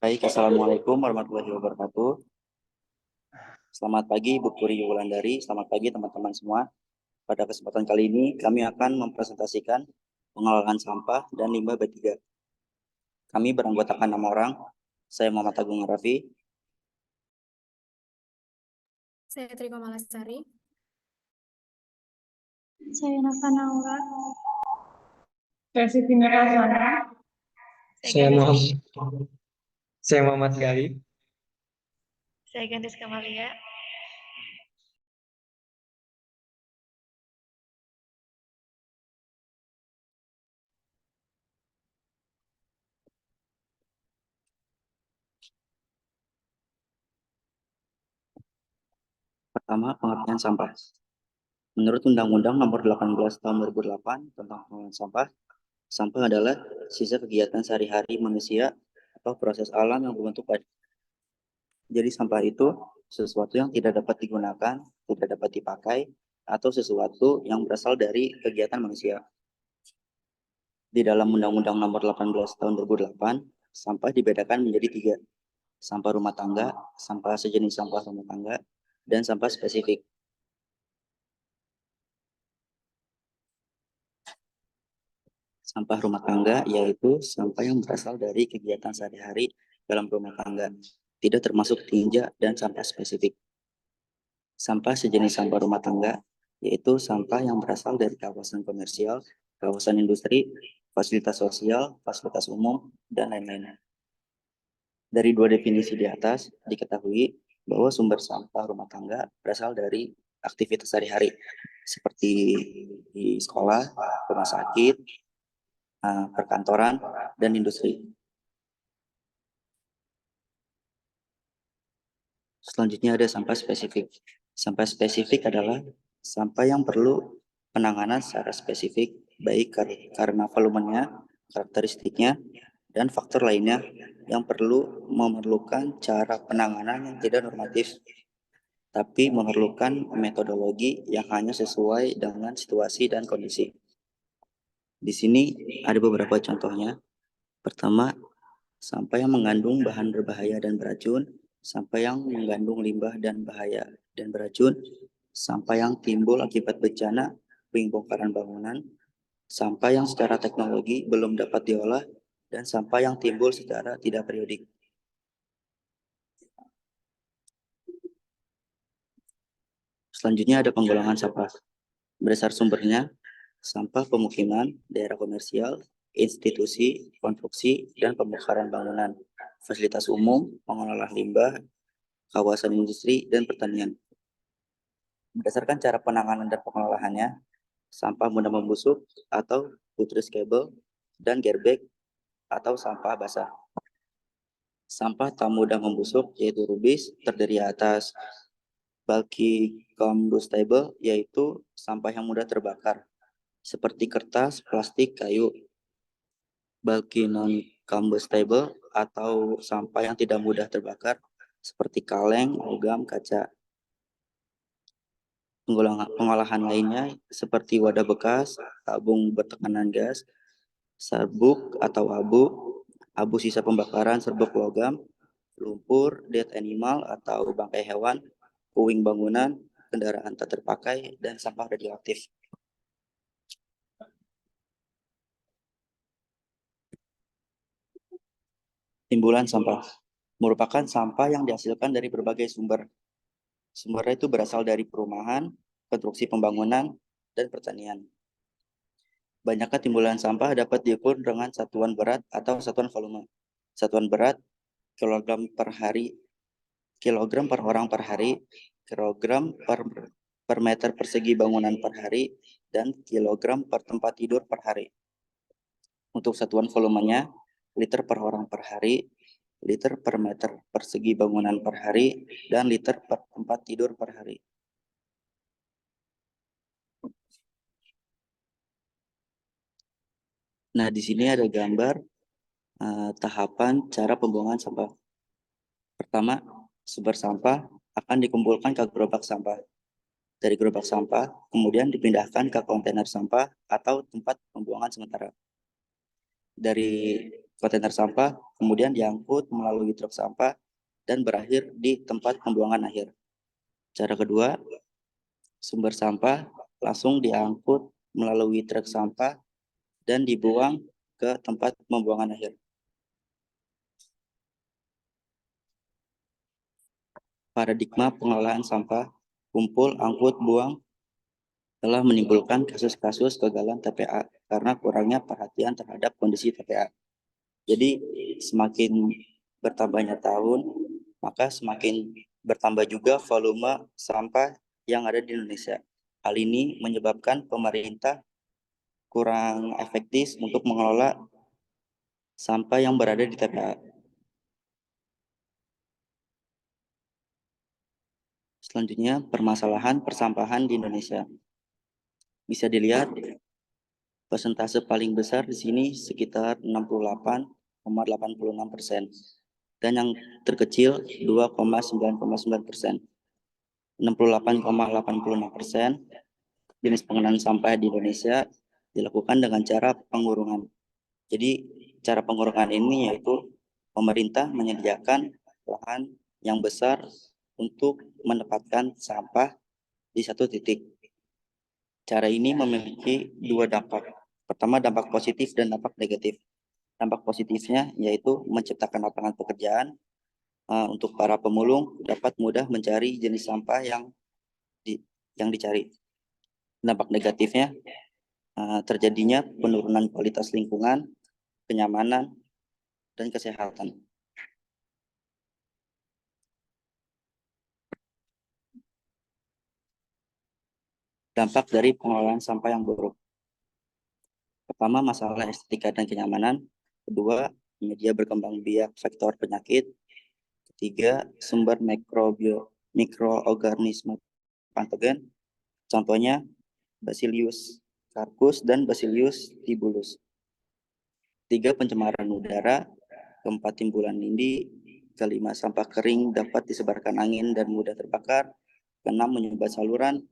Baik, Assalamualaikum warahmatullahi wabarakatuh. Selamat pagi, Bu Puri Wulandari. Selamat pagi, teman-teman semua. Pada kesempatan kali ini, kami akan mempresentasikan pengolahan sampah dan limbah B3. Kami beranggotakan 6 orang. Saya Muhammad Agung Raffi. Saya Triko Malasari. Saya Nafa Naura. Saya Siti Nurhazana. Saya Muhammad Gali. Saya Gandis Kamalia. Pertama, pengertian sampah. Menurut Undang-Undang Nomor 18 Tahun 2008 tentang pengolahan sampah, sampah adalah sisa kegiatan sehari-hari manusia atau proses alam yang berbentuk padat. Jadi sampah itu sesuatu yang tidak dapat digunakan, tidak dapat dipakai, atau sesuatu yang berasal dari kegiatan manusia. Di dalam Undang-Undang Nomor 18 Tahun 2008, sampah dibedakan menjadi 3. Sampah rumah tangga, sampah sejenis sampah rumah tangga, dan sampah spesifik. Sampah rumah tangga yaitu sampah yang berasal dari kegiatan sehari-hari dalam rumah tangga, tidak termasuk tinja dan sampah spesifik. Sampah sejenis sampah rumah tangga yaitu sampah yang berasal dari kawasan komersial, kawasan industri, fasilitas sosial, fasilitas umum, dan lain-lainnya. Dari 2 definisi di atas, diketahui bahwa sumber sampah rumah tangga berasal dari aktivitas sehari-hari, seperti di sekolah, rumah sakit, perkantoran, dan industri. Selanjutnya ada sampah spesifik. Sampah spesifik adalah sampah yang perlu penanganan secara spesifik, baik karena volumenya, karakteristiknya, dan faktor lainnya yang memerlukan cara penanganan yang tidak normatif, tapi memerlukan metodologi yang hanya sesuai dengan situasi dan kondisi. Di sini ada beberapa contohnya. Pertama, sampah yang mengandung bahan berbahaya dan beracun, sampah yang mengandung limbah dan bahaya dan beracun, sampah yang timbul akibat bencana, pembongkaran bangunan, sampah yang secara teknologi belum dapat diolah, dan sampah yang timbul secara tidak periodik. Selanjutnya ada penggolongan sampah. Berdasar sumbernya, sampah pemukiman, daerah komersial, institusi, konstruksi, dan pembongkaran bangunan, fasilitas umum, pengelola limbah, kawasan industri, dan pertanian. Berdasarkan cara penanganan dan pengelolaannya, sampah mudah membusuk atau putrescable, dan gearbag atau sampah basah. Sampah tak mudah membusuk yaitu rubis terdiri atas bulky combustible, yaitu sampah yang mudah terbakar seperti kertas, plastik, kayu. Bulky non-combustible atau sampah yang tidak mudah terbakar seperti kaleng, logam, kaca. Pengolahan lainnya seperti wadah bekas, tabung bertekanan gas, serbuk atau abu sisa pembakaran serbuk logam, lumpur, dead animal atau bangkai hewan, puing bangunan, kendaraan tak terpakai, dan sampah radioaktif. Timbulan sampah merupakan sampah yang dihasilkan dari berbagai sumber. Sumbernya itu berasal dari perumahan, konstruksi pembangunan, dan pertanian. Banyaknya timbulan sampah dapat diukur dengan satuan berat atau satuan volume. Satuan berat kilogram per hari, kilogram per orang per hari, kilogram per meter persegi bangunan per hari, dan kilogram per tempat tidur per hari. Untuk satuan volumenya, liter per orang per hari, liter per meter persegi bangunan per hari, dan liter per tempat tidur per hari. Nah, di sini ada gambar tahapan cara pembuangan sampah. Pertama, sumber sampah akan dikumpulkan ke gerobak sampah. Dari gerobak sampah, kemudian dipindahkan ke kontainer sampah atau tempat pembuangan sementara. Dari kontainer sampah, kemudian diangkut melalui truk sampah dan berakhir di tempat pembuangan akhir. Cara kedua, sumber sampah langsung diangkut melalui truk sampah dan dibuang ke tempat pembuangan akhir. Paradigma pengelolaan sampah, kumpul, angkut, buang, telah menimbulkan kasus-kasus kegagalan TPA karena kurangnya perhatian terhadap kondisi TPA. Jadi semakin bertambahnya tahun, maka semakin bertambah juga volume sampah yang ada di Indonesia. Hal ini menyebabkan pemerintah kurang efektif untuk mengelola sampah yang berada di TPA. Selanjutnya, permasalahan persampahan di Indonesia. Bisa dilihat, persentase paling besar di sini sekitar 68,86%. Dan yang terkecil 2,9,9%. 68,86% jenis pengelolaan sampah di Indonesia dilakukan dengan cara pengurungan. Jadi cara pengurungan ini yaitu pemerintah menyediakan lahan yang besar untuk menempatkan sampah di satu titik. Cara ini memiliki dua dampak. Pertama, dampak positif dan dampak negatif. Dampak positifnya yaitu menciptakan lapangan pekerjaan untuk para pemulung dapat mudah mencari jenis sampah yang dicari. Dampak negatifnya terjadinya penurunan kualitas lingkungan, kenyamanan, dan kesehatan. Dampak dari pengelolaan sampah yang buruk. Pertama, masalah estetika dan kenyamanan. Kedua, media berkembang biak faktor penyakit. Ketiga, sumber mikroorganisme patogen. Contohnya, Bacillus carpus dan Bacillus tibulus. Tiga, pencemaran udara. Keempat, timbulan lindi. Kelima, sampah kering dapat disebarkan angin dan mudah terbakar. Keenam, menyumbat saluran.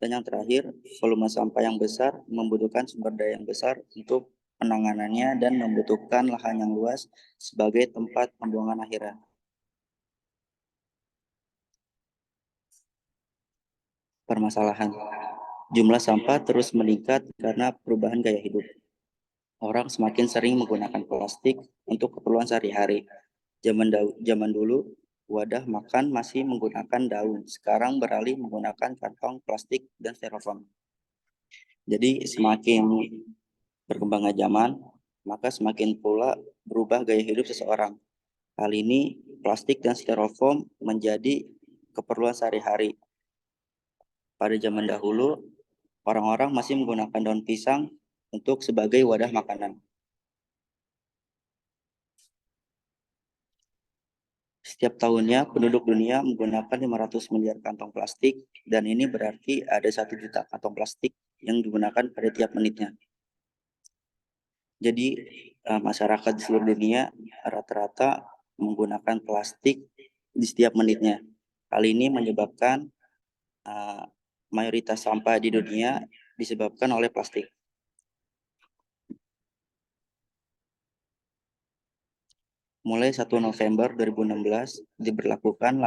Dan yang terakhir, volume sampah yang besar membutuhkan sumber daya yang besar untuk penanganannya dan membutuhkan lahan yang luas sebagai tempat pembuangan akhirnya. Permasalahan. Jumlah sampah terus meningkat karena perubahan gaya hidup. Orang semakin sering menggunakan plastik untuk keperluan sehari-hari. Zaman dulu, wadah makan masih menggunakan daun. Sekarang beralih menggunakan kantong plastik dan styrofoam. Jadi semakin berkembangnya zaman, maka semakin pula berubah gaya hidup seseorang. Hal ini, plastik dan styrofoam menjadi keperluan sehari-hari. Pada zaman dahulu, orang-orang masih menggunakan daun pisang untuk sebagai wadah makanan. Setiap tahunnya penduduk dunia menggunakan 500 miliar kantong plastik dan ini berarti ada 1 juta kantong plastik yang digunakan pada tiap menitnya. Jadi masyarakat di seluruh dunia rata-rata menggunakan plastik di setiap menitnya. Hal ini menyebabkan mayoritas sampah di dunia disebabkan oleh plastik. Mulai 1 November 2016 diberlakukan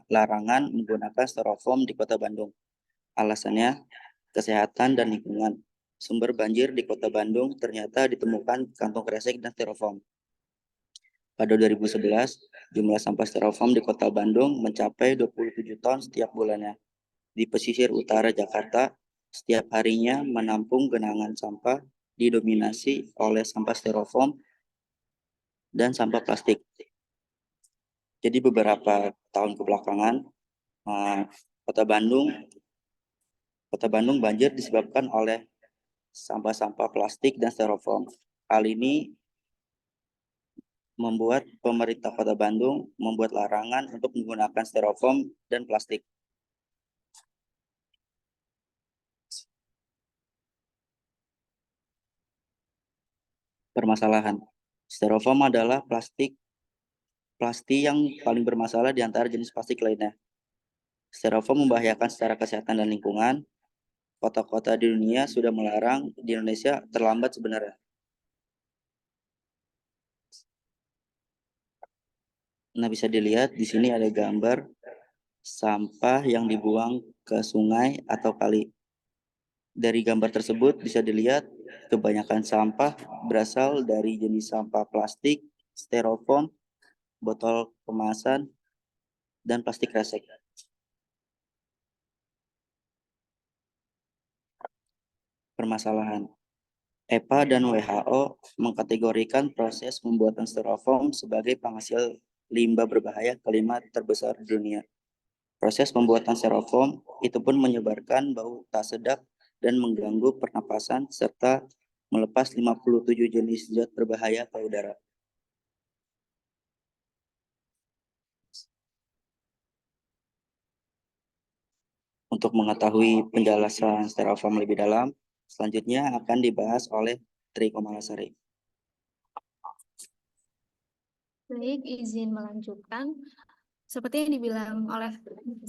larangan menggunakan styrofoam di Kota Bandung. Alasannya kesehatan dan lingkungan. Sumber banjir di Kota Bandung ternyata ditemukan kantong kresek dan styrofoam. Pada 2011, jumlah sampah styrofoam di Kota Bandung mencapai 27 ton setiap bulannya. Di pesisir utara Jakarta, setiap harinya menampung genangan sampah didominasi oleh sampah styrofoam dan sampah plastik. Jadi beberapa tahun kebelakangan, Kota Bandung banjir disebabkan oleh sampah-sampah plastik dan styrofoam. Hal ini membuat pemerintah Kota Bandung membuat larangan untuk menggunakan styrofoam dan plastik. Permasalahan. Styrofoam adalah plastik yang paling bermasalah di antara jenis plastik lainnya. Styrofoam membahayakan secara kesehatan dan lingkungan. Kota-kota di dunia sudah melarang, di Indonesia terlambat sebenarnya. Nah, bisa dilihat di sini ada gambar sampah yang dibuang ke sungai atau kali. Dari gambar tersebut bisa dilihat kebanyakan sampah berasal dari jenis sampah plastik, styrofoam, botol kemasan, dan plastik kresek. Permasalahan. EPA dan WHO mengkategorikan proses pembuatan styrofoam sebagai penghasil limbah berbahaya kelima terbesar di dunia. Proses pembuatan styrofoam itu pun menyebarkan bau tak sedap dan mengganggu pernapasan serta melepas 57 jenis zat berbahaya ke udara. Untuk mengetahui penjelasan styrofoam lebih dalam, selanjutnya akan dibahas oleh Tri Komalasari. Baik, izin melanjutkan. Seperti yang dibilang oleh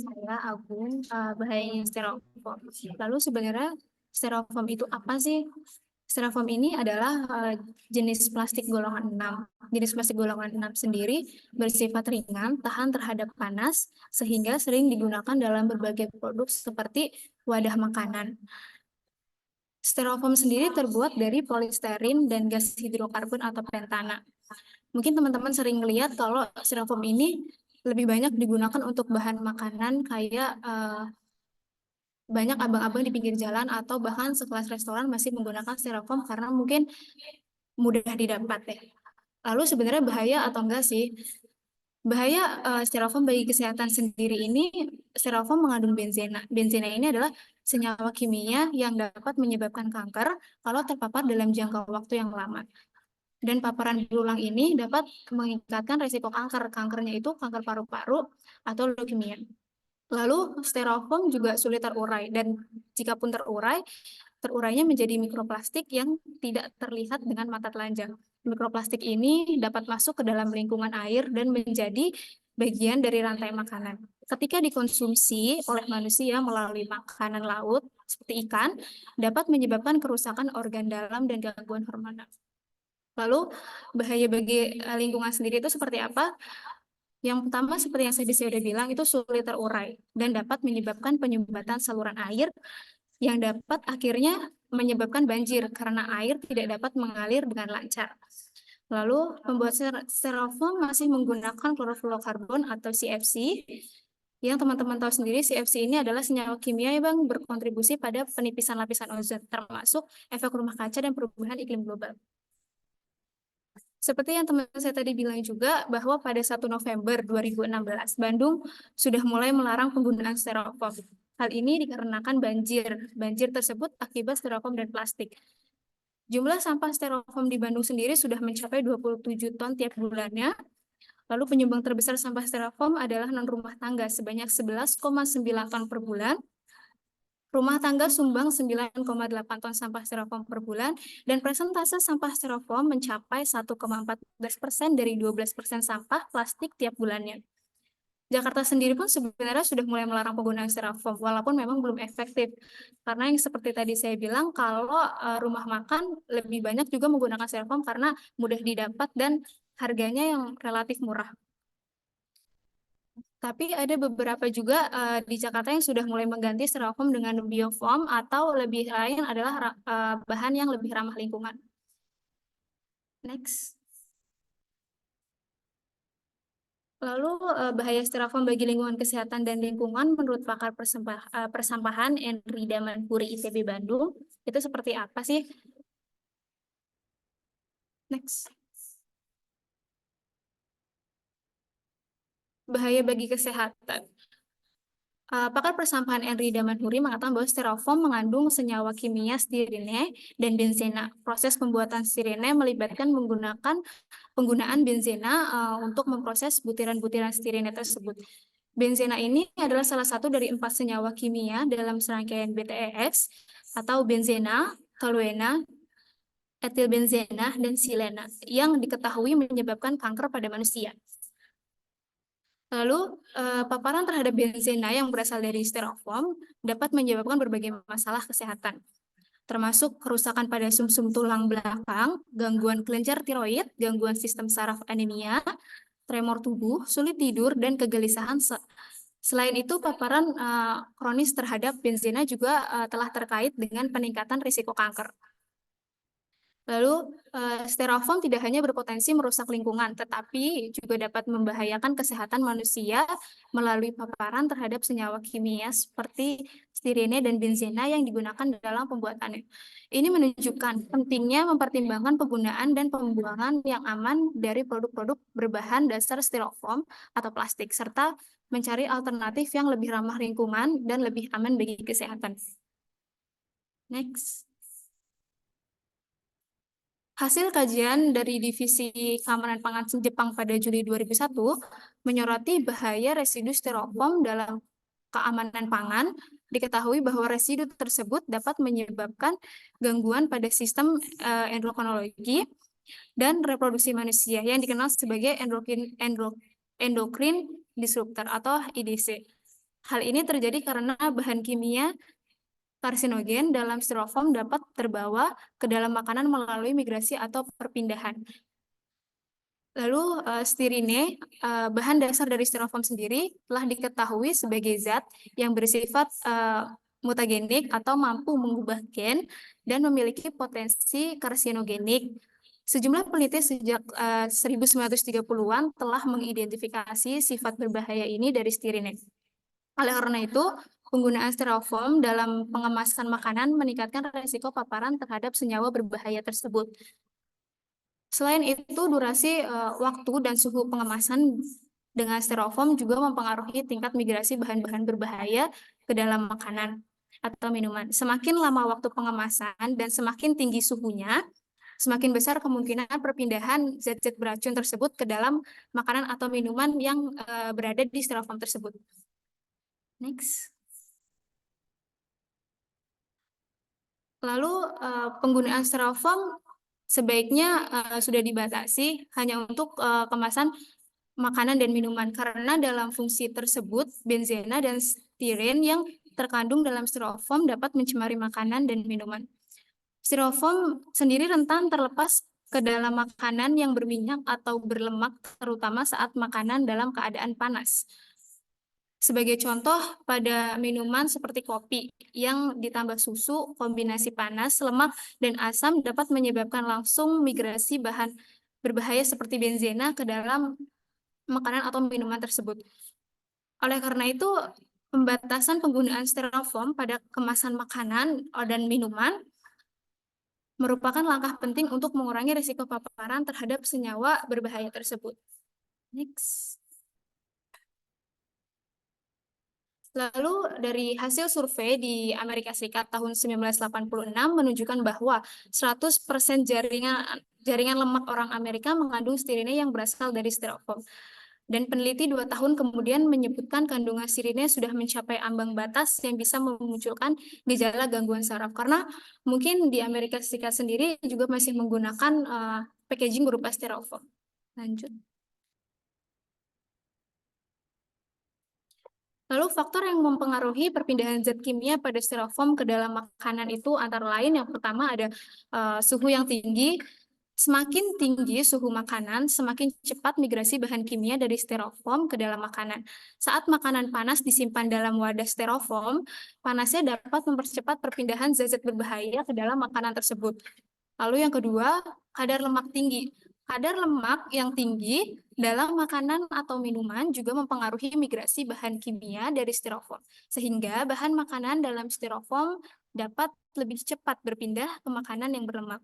saya, Agung, bahayanya styrofoam. Lalu sebenarnya styrofoam itu apa sih? Styrofoam ini adalah jenis plastik golongan 6. Jenis plastik golongan 6 sendiri bersifat ringan, tahan terhadap panas, sehingga sering digunakan dalam berbagai produk seperti wadah makanan. Styrofoam sendiri terbuat dari polisterin dan gas hidrokarbon atau pentana. Mungkin teman-teman sering melihat kalau styrofoam ini lebih banyak digunakan untuk bahan makanan kayak banyak abang-abang di pinggir jalan atau bahkan sekelas restoran masih menggunakan styrofoam karena mungkin mudah didapat deh. Lalu sebenarnya bahaya atau enggak sih? Bahaya styrofoam bagi kesehatan sendiri ini, styrofoam mengandung benzena. Benzena ini adalah senyawa kimia yang dapat menyebabkan kanker kalau terpapar dalam jangka waktu yang lama. Dan paparan berulang ini dapat meningkatkan risiko kanker. Kankernya itu kanker paru-paru atau leukemia. Lalu styrofoam juga sulit terurai dan jika pun terurainya menjadi mikroplastik yang tidak terlihat dengan mata telanjang. Mikroplastik ini dapat masuk ke dalam lingkungan air dan menjadi bagian dari rantai makanan. Ketika dikonsumsi oleh manusia melalui makanan laut seperti ikan, dapat menyebabkan kerusakan organ dalam dan gangguan hormonal. Lalu bahaya bagi lingkungan sendiri itu seperti apa? Yang pertama, seperti yang saya sudah bilang, itu sulit terurai dan dapat menyebabkan penyumbatan saluran air yang dapat akhirnya menyebabkan banjir karena air tidak dapat mengalir dengan lancar. Lalu, pembuat styrofoam masih menggunakan klorofluorokarbon atau CFC. Yang teman-teman tahu sendiri, CFC ini adalah senyawa kimia yang berkontribusi pada penipisan lapisan ozon, termasuk efek rumah kaca dan perubahan iklim global. Seperti yang teman saya tadi bilang juga, bahwa pada 1 November 2016, Bandung sudah mulai melarang penggunaan styrofoam. Hal ini dikarenakan banjir. Banjir tersebut akibat styrofoam dan plastik. Jumlah sampah styrofoam di Bandung sendiri sudah mencapai 27 ton tiap bulannya. Lalu penyumbang terbesar sampah styrofoam adalah non-rumah tangga sebanyak 11,9 ton per bulan. Rumah tangga sumbang 9,8 ton sampah styrofoam per bulan, dan persentase sampah styrofoam mencapai 1,14% dari 12% sampah plastik tiap bulannya. Jakarta sendiri pun sebenarnya sudah mulai melarang penggunaan styrofoam, walaupun memang belum efektif. Karena yang seperti tadi saya bilang, kalau rumah makan lebih banyak juga menggunakan styrofoam karena mudah didapat dan harganya yang relatif murah. Tapi ada beberapa juga di Jakarta yang sudah mulai mengganti styrofoam dengan biofoam atau lebih lain adalah bahan yang lebih ramah lingkungan. Next. Lalu bahaya styrofoam bagi lingkungan kesehatan dan lingkungan menurut pakar persampahan Henry Damanhuri ITB Bandung itu seperti apa sih? Next. Bahaya bagi kesehatan. Pakar persampahan Henry Damanhuri mengatakan bahwa styrofoam mengandung senyawa kimia stirene dan benzena. Proses pembuatan stirene melibatkan penggunaan benzena untuk memproses butiran-butiran stirene tersebut. Benzena ini adalah salah satu dari 4 senyawa kimia dalam serangkaian BTEX atau benzena, toluena, etilbenzena, dan silena yang diketahui menyebabkan kanker pada manusia. Lalu, paparan terhadap benzena yang berasal dari styrofoam dapat menyebabkan berbagai masalah kesehatan, termasuk kerusakan pada sumsum tulang belakang, gangguan kelenjar tiroid, gangguan sistem saraf anemia, tremor tubuh, sulit tidur, dan kegelisahan. Selain itu, paparan kronis terhadap benzena juga telah terkait dengan peningkatan risiko kanker. Lalu, styrofoam tidak hanya berpotensi merusak lingkungan, tetapi juga dapat membahayakan kesehatan manusia melalui paparan terhadap senyawa kimia seperti stirene dan benzena yang digunakan dalam pembuatannya. Ini menunjukkan pentingnya mempertimbangkan penggunaan dan pembuangan yang aman dari produk-produk berbahan dasar styrofoam atau plastik, serta mencari alternatif yang lebih ramah lingkungan dan lebih aman bagi kesehatan. Next. Hasil kajian dari Divisi Keamanan Pangan Jepang pada Juli 2001 menyoroti bahaya residu styrofoam dalam keamanan pangan. Diketahui bahwa residu tersebut dapat menyebabkan gangguan pada sistem endokrinologi dan reproduksi manusia yang dikenal sebagai endocrine disruptor atau EDC. Hal ini terjadi karena bahan kimia karsinogen dalam styrofoam dapat terbawa ke dalam makanan melalui migrasi atau perpindahan. Lalu stirine, bahan dasar dari styrofoam sendiri, telah diketahui sebagai zat yang bersifat mutagenik atau mampu mengubah gen dan memiliki potensi karsinogenik. Sejumlah peneliti sejak 1930-an telah mengidentifikasi sifat berbahaya ini dari stirine. Oleh karena itu, penggunaan styrofoam dalam pengemasan makanan meningkatkan risiko paparan terhadap senyawa berbahaya tersebut. Selain itu, durasi waktu dan suhu pengemasan dengan styrofoam juga mempengaruhi tingkat migrasi bahan-bahan berbahaya ke dalam makanan atau minuman. Semakin lama waktu pengemasan dan semakin tinggi suhunya, semakin besar kemungkinan perpindahan zat-zat beracun tersebut ke dalam makanan atau minuman yang berada di styrofoam tersebut. Next. Lalu penggunaan styrofoam sebaiknya sudah dibatasi hanya untuk kemasan makanan dan minuman karena dalam fungsi tersebut benzena dan stiren yang terkandung dalam styrofoam dapat mencemari makanan dan minuman. Styrofoam sendiri rentan terlepas ke dalam makanan yang berminyak atau berlemak, terutama saat makanan dalam keadaan panas. Sebagai contoh, pada minuman seperti kopi yang ditambah susu, kombinasi panas, lemak, dan asam dapat menyebabkan langsung migrasi bahan berbahaya seperti benzena ke dalam makanan atau minuman tersebut. Oleh karena itu, pembatasan penggunaan styrofoam pada kemasan makanan dan minuman merupakan langkah penting untuk mengurangi risiko paparan terhadap senyawa berbahaya tersebut. Next. Lalu dari hasil survei di Amerika Serikat tahun 1986 menunjukkan bahwa 100% jaringan lemak orang Amerika mengandung stirine yang berasal dari styrofoam. Dan peneliti 2 tahun kemudian menyebutkan kandungan stirine sudah mencapai ambang batas yang bisa memunculkan gejala gangguan saraf. Karena mungkin di Amerika Serikat sendiri juga masih menggunakan packaging berupa styrofoam. Lanjut. Lalu faktor yang mempengaruhi perpindahan zat kimia pada styrofoam ke dalam makanan itu antara lain yang pertama ada suhu yang tinggi. Semakin tinggi suhu makanan, semakin cepat migrasi bahan kimia dari styrofoam ke dalam makanan. Saat makanan panas disimpan dalam wadah styrofoam, panasnya dapat mempercepat perpindahan zat-zat berbahaya ke dalam makanan tersebut. Lalu yang kedua, kadar lemak tinggi. Kadar lemak yang tinggi dalam makanan atau minuman juga mempengaruhi migrasi bahan kimia dari styrofoam, sehingga bahan makanan dalam styrofoam dapat lebih cepat berpindah ke makanan yang berlemak.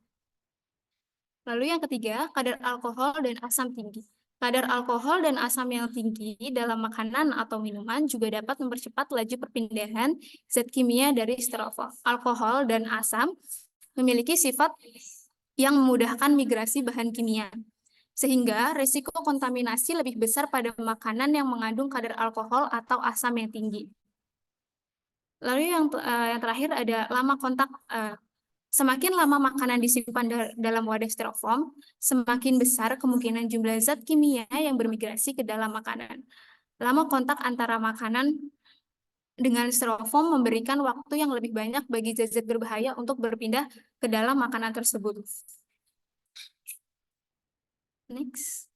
Lalu yang ketiga, kadar alkohol dan asam tinggi. Kadar alkohol dan asam yang tinggi dalam makanan atau minuman juga dapat mempercepat laju perpindahan zat kimia dari styrofoam. Alkohol dan asam memiliki sifat yang memudahkan migrasi bahan kimia, sehingga risiko kontaminasi lebih besar pada makanan yang mengandung kadar alkohol atau asam yang tinggi. Lalu yang terakhir ada lama kontak. Semakin lama makanan disimpan dalam wadah styrofoam, semakin besar kemungkinan jumlah zat kimia yang bermigrasi ke dalam makanan. Lama kontak antara makanan dengan styrofoam memberikan waktu yang lebih banyak bagi zat-zat berbahaya untuk berpindah ke dalam makanan tersebut. Next.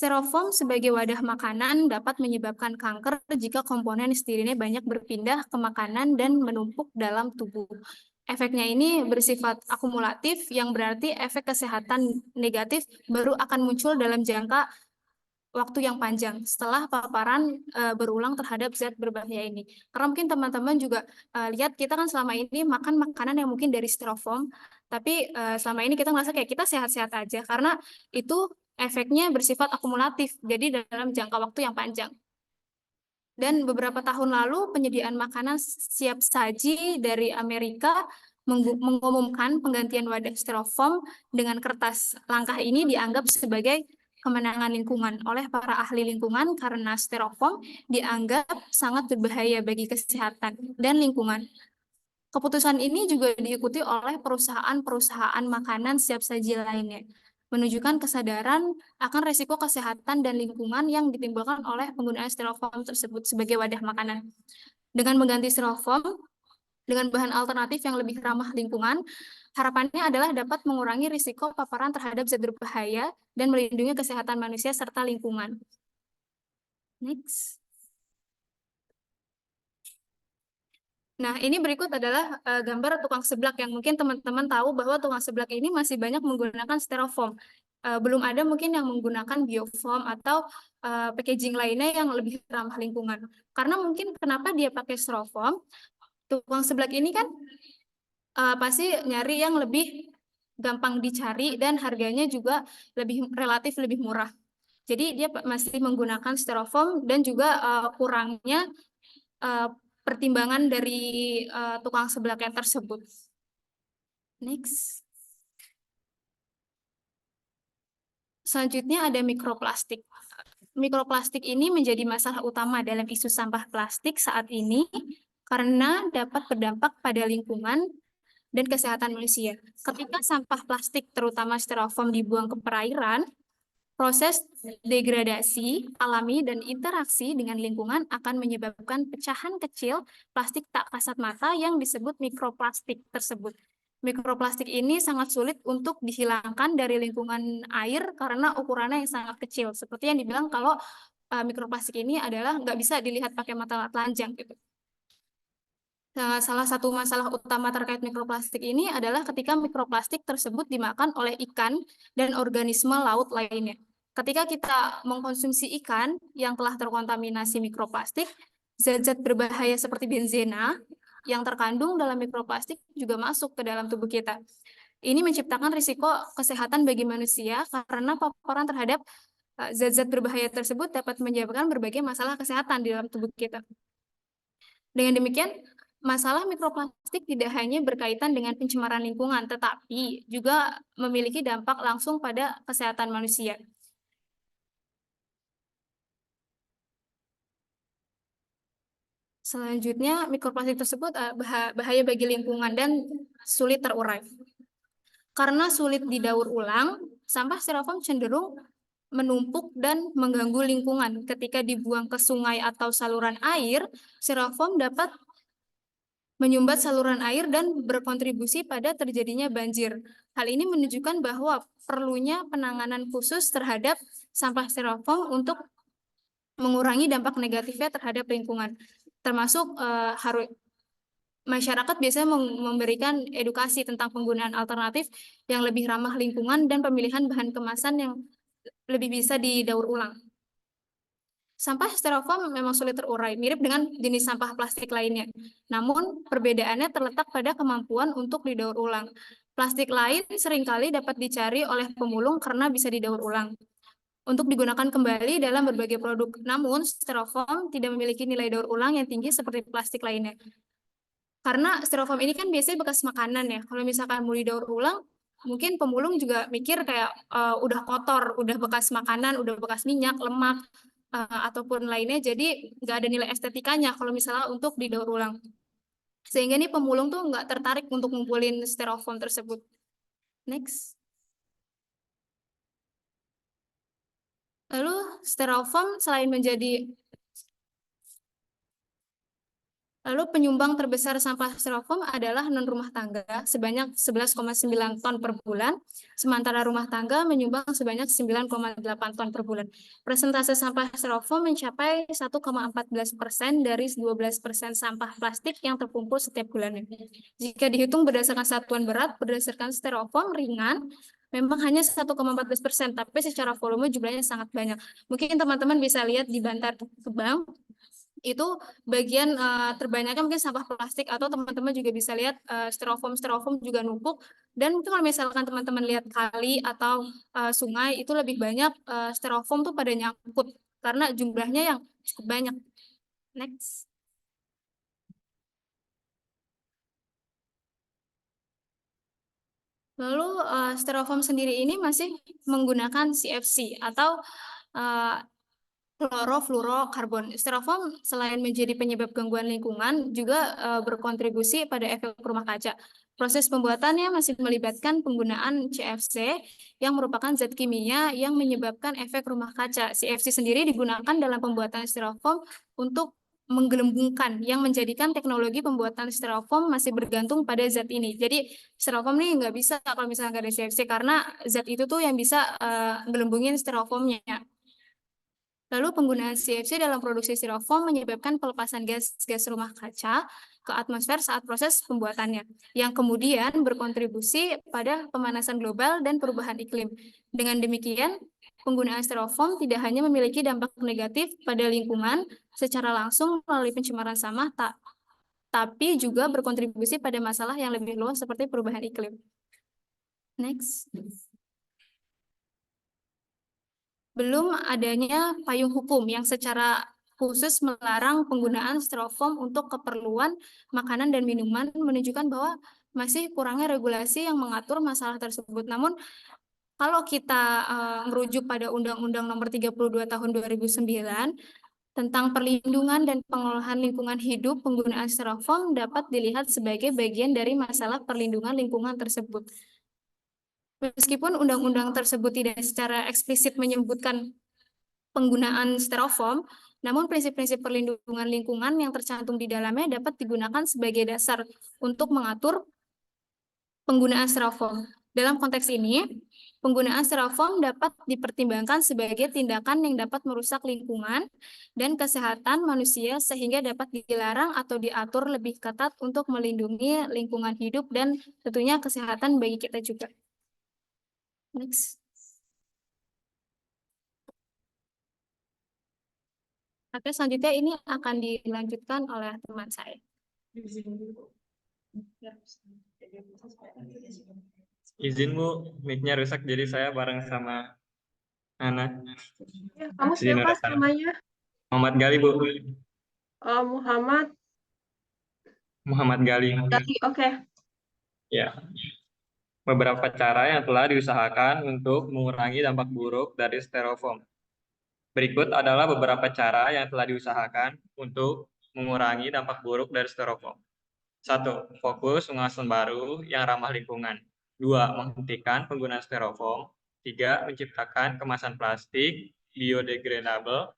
Styrofoam sebagai wadah makanan dapat menyebabkan kanker jika komponen stirine banyak berpindah ke makanan dan menumpuk dalam tubuh. Efeknya ini bersifat akumulatif, yang berarti efek kesehatan negatif baru akan muncul dalam jangka waktu yang panjang setelah paparan berulang terhadap zat berbahaya ini. Karena mungkin teman-teman juga lihat kita kan selama ini makan makanan yang mungkin dari styrofoam, tapi selama ini kita ngerasa kayak kita sehat-sehat aja karena itu efeknya bersifat akumulatif, jadi dalam jangka waktu yang panjang. Dan beberapa tahun lalu penyediaan makanan siap saji dari Amerika mengumumkan penggantian wadah styrofoam dengan kertas. Langkah ini dianggap sebagai kemenangan lingkungan oleh para ahli lingkungan karena styrofoam dianggap sangat berbahaya bagi kesehatan dan lingkungan. Keputusan ini juga diikuti oleh perusahaan-perusahaan makanan siap saji lainnya, menunjukkan kesadaran akan risiko kesehatan dan lingkungan yang ditimbulkan oleh penggunaan styrofoam tersebut sebagai wadah makanan. Dengan mengganti styrofoam dengan bahan alternatif yang lebih ramah lingkungan, harapannya adalah dapat mengurangi risiko paparan terhadap zat berbahaya dan melindungi kesehatan manusia serta lingkungan. Next. Nah, ini berikut adalah gambar tukang seblak yang mungkin teman-teman tahu bahwa tukang seblak ini masih banyak menggunakan styrofoam. Belum ada mungkin yang menggunakan biofoam atau packaging lainnya yang lebih ramah lingkungan. Karena mungkin kenapa dia pakai styrofoam, tukang seblak ini kan pasti nyari yang lebih gampang dicari dan harganya juga relatif lebih murah. Jadi dia masih menggunakan styrofoam dan juga kurangnya pertimbangan dari tukang seblaknya tersebut. Next. Selanjutnya ada mikroplastik. Mikroplastik ini menjadi masalah utama dalam isu sampah plastik saat ini karena dapat berdampak pada lingkungan dan kesehatan manusia. Ketika sampah plastik, terutama styrofoam, dibuang ke perairan, proses degradasi alami dan interaksi dengan lingkungan akan menyebabkan pecahan kecil plastik tak kasat mata yang disebut mikroplastik tersebut. Mikroplastik ini sangat sulit untuk dihilangkan dari lingkungan air karena ukurannya yang sangat kecil. Seperti yang dibilang kalau mikroplastik ini adalah nggak bisa dilihat pakai mata telanjang gitu. Nah, salah satu masalah utama terkait mikroplastik ini adalah ketika mikroplastik tersebut dimakan oleh ikan dan organisme laut lainnya. Ketika kita mengkonsumsi ikan yang telah terkontaminasi mikroplastik, zat-zat berbahaya seperti benzena yang terkandung dalam mikroplastik juga masuk ke dalam tubuh kita. Ini menciptakan risiko kesehatan bagi manusia karena paparan terhadap zat-zat berbahaya tersebut dapat menyebabkan berbagai masalah kesehatan di dalam tubuh kita. Dengan demikian, masalah mikroplastik tidak hanya berkaitan dengan pencemaran lingkungan, tetapi juga memiliki dampak langsung pada kesehatan manusia. Selanjutnya, mikroplastik tersebut bahaya bagi lingkungan dan sulit terurai. Karena sulit didaur ulang, sampah styrofoam cenderung menumpuk dan mengganggu lingkungan. Ketika dibuang ke sungai atau saluran air, styrofoam dapat menyumbat saluran air dan berkontribusi pada terjadinya banjir. Hal ini menunjukkan bahwa perlunya penanganan khusus terhadap sampah styrofoam untuk mengurangi dampak negatifnya terhadap lingkungan. Termasuk masyarakat biasanya memberikan edukasi tentang penggunaan alternatif yang lebih ramah lingkungan dan pemilihan bahan kemasan yang lebih bisa didaur ulang. Sampah styrofoam memang sulit terurai, mirip dengan jenis sampah plastik lainnya. Namun, perbedaannya terletak pada kemampuan untuk didaur ulang. Plastik lain seringkali dapat dicari oleh pemulung karena bisa didaur ulang untuk digunakan kembali dalam berbagai produk. Namun, styrofoam tidak memiliki nilai daur ulang yang tinggi seperti plastik lainnya. Karena styrofoam ini kan biasanya bekas makanan ya. Kalau misalkan mau didaur ulang, mungkin pemulung juga mikir kayak udah kotor, udah bekas makanan, udah bekas minyak, lemak, ataupun lainnya. Jadi nggak ada nilai estetikanya kalau misalnya untuk didaur ulang. Sehingga nih pemulung tuh nggak tertarik untuk ngumpulin styrofoam tersebut. Next. Lalu styrofoam selain menjadi Lalu penyumbang terbesar sampah styrofoam adalah non-rumah tangga sebanyak 11,9 ton per bulan, sementara rumah tangga menyumbang sebanyak 9,8 ton per bulan. Persentase sampah styrofoam mencapai 1,14% dari 12% sampah plastik yang terkumpul setiap bulannya. Jika dihitung berdasarkan satuan berat, berdasarkan styrofoam ringan, memang hanya 1,14%, tapi secara volume jumlahnya sangat banyak. Mungkin teman-teman bisa lihat di Bantar Gebang, itu bagian terbanyaknya mungkin sampah plastik, atau teman-teman juga bisa lihat styrofoam juga numpuk. Dan mungkin kalau misalkan teman-teman lihat kali atau sungai, itu lebih banyak styrofoam tuh pada nyangkut karena jumlahnya yang cukup banyak. Next. Lalu styrofoam sendiri ini masih menggunakan CFC atau klorofluorokarbon. Styrofoam selain menjadi penyebab gangguan lingkungan, juga berkontribusi pada efek rumah kaca. Proses pembuatannya masih melibatkan penggunaan CFC yang merupakan zat kimia yang menyebabkan efek rumah kaca. CFC sendiri digunakan dalam pembuatan styrofoam untuk menggelembungkan, yang menjadikan teknologi pembuatan styrofoam masih bergantung pada zat ini. Jadi styrofoam ini nggak bisa kalau misalnya nggak ada CFC, karena zat itu tuh yang bisa gelembungin styrofoamnya. Lalu penggunaan CFC dalam produksi styrofoam menyebabkan pelepasan gas-gas rumah kaca ke atmosfer saat proses pembuatannya, yang kemudian berkontribusi pada pemanasan global dan perubahan iklim. Dengan demikian, penggunaan styrofoam tidak hanya memiliki dampak negatif pada lingkungan secara langsung melalui pencemaran sampah, tapi juga berkontribusi pada masalah yang lebih luas seperti perubahan iklim. Next. Belum adanya payung hukum yang secara khusus melarang penggunaan styrofoam untuk keperluan makanan dan minuman, menunjukkan bahwa masih kurangnya regulasi yang mengatur masalah tersebut. Namun, kalau kita merujuk pada Undang-Undang Nomor 32 Tahun 2009 tentang perlindungan dan pengolahan lingkungan hidup, penggunaan styrofoam dapat dilihat sebagai bagian dari masalah perlindungan lingkungan tersebut. Meskipun undang-undang tersebut tidak secara eksplisit menyebutkan penggunaan styrofoam, namun prinsip-prinsip perlindungan lingkungan yang tercantum di dalamnya dapat digunakan sebagai dasar untuk mengatur penggunaan styrofoam. Dalam konteks ini, penggunaan styrofoam dapat dipertimbangkan sebagai tindakan yang dapat merusak lingkungan dan kesehatan manusia, sehingga dapat dilarang atau diatur lebih ketat untuk melindungi lingkungan hidup dan tentunya kesehatan bagi kita juga. Next. Oke, selanjutnya ini akan dilanjutkan oleh teman saya. Izin Bu, mic-nya rusak jadi saya bareng sama Ana. Ya, kamu Izin siapa rasa. namanya? Muhammad Gali Bu. Muhammad Muhammad Gali. Gali, oke. Ya. Beberapa cara yang telah diusahakan untuk mengurangi dampak buruk dari styrofoam. Berikut adalah beberapa cara yang telah diusahakan untuk mengurangi dampak buruk dari styrofoam. 1. Fokus pengemasan baru yang ramah lingkungan. 2. Menghentikan penggunaan styrofoam. 3. Menciptakan kemasan plastik biodegradable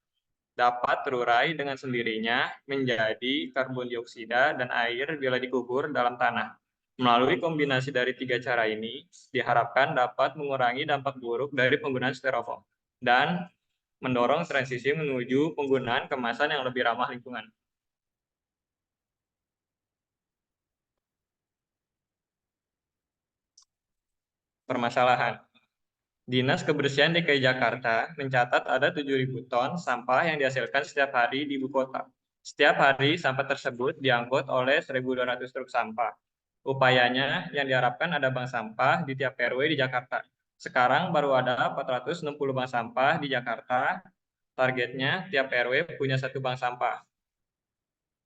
dapat terurai dengan sendirinya menjadi karbon dioksida dan air bila dikubur dalam tanah. Melalui kombinasi dari 3 cara ini, diharapkan dapat mengurangi dampak buruk dari penggunaan styrofoam dan mendorong transisi menuju penggunaan kemasan yang lebih ramah lingkungan. Permasalahan. Dinas Kebersihan DKI Jakarta mencatat ada 7.000 ton sampah yang dihasilkan setiap hari di ibu kota. Setiap hari sampah tersebut diangkut oleh 1.200 truk sampah. Upayanya yang diharapkan ada bank sampah di tiap RW di Jakarta. Sekarang baru ada 460 bank sampah di Jakarta. Targetnya tiap RW punya 1 bank sampah.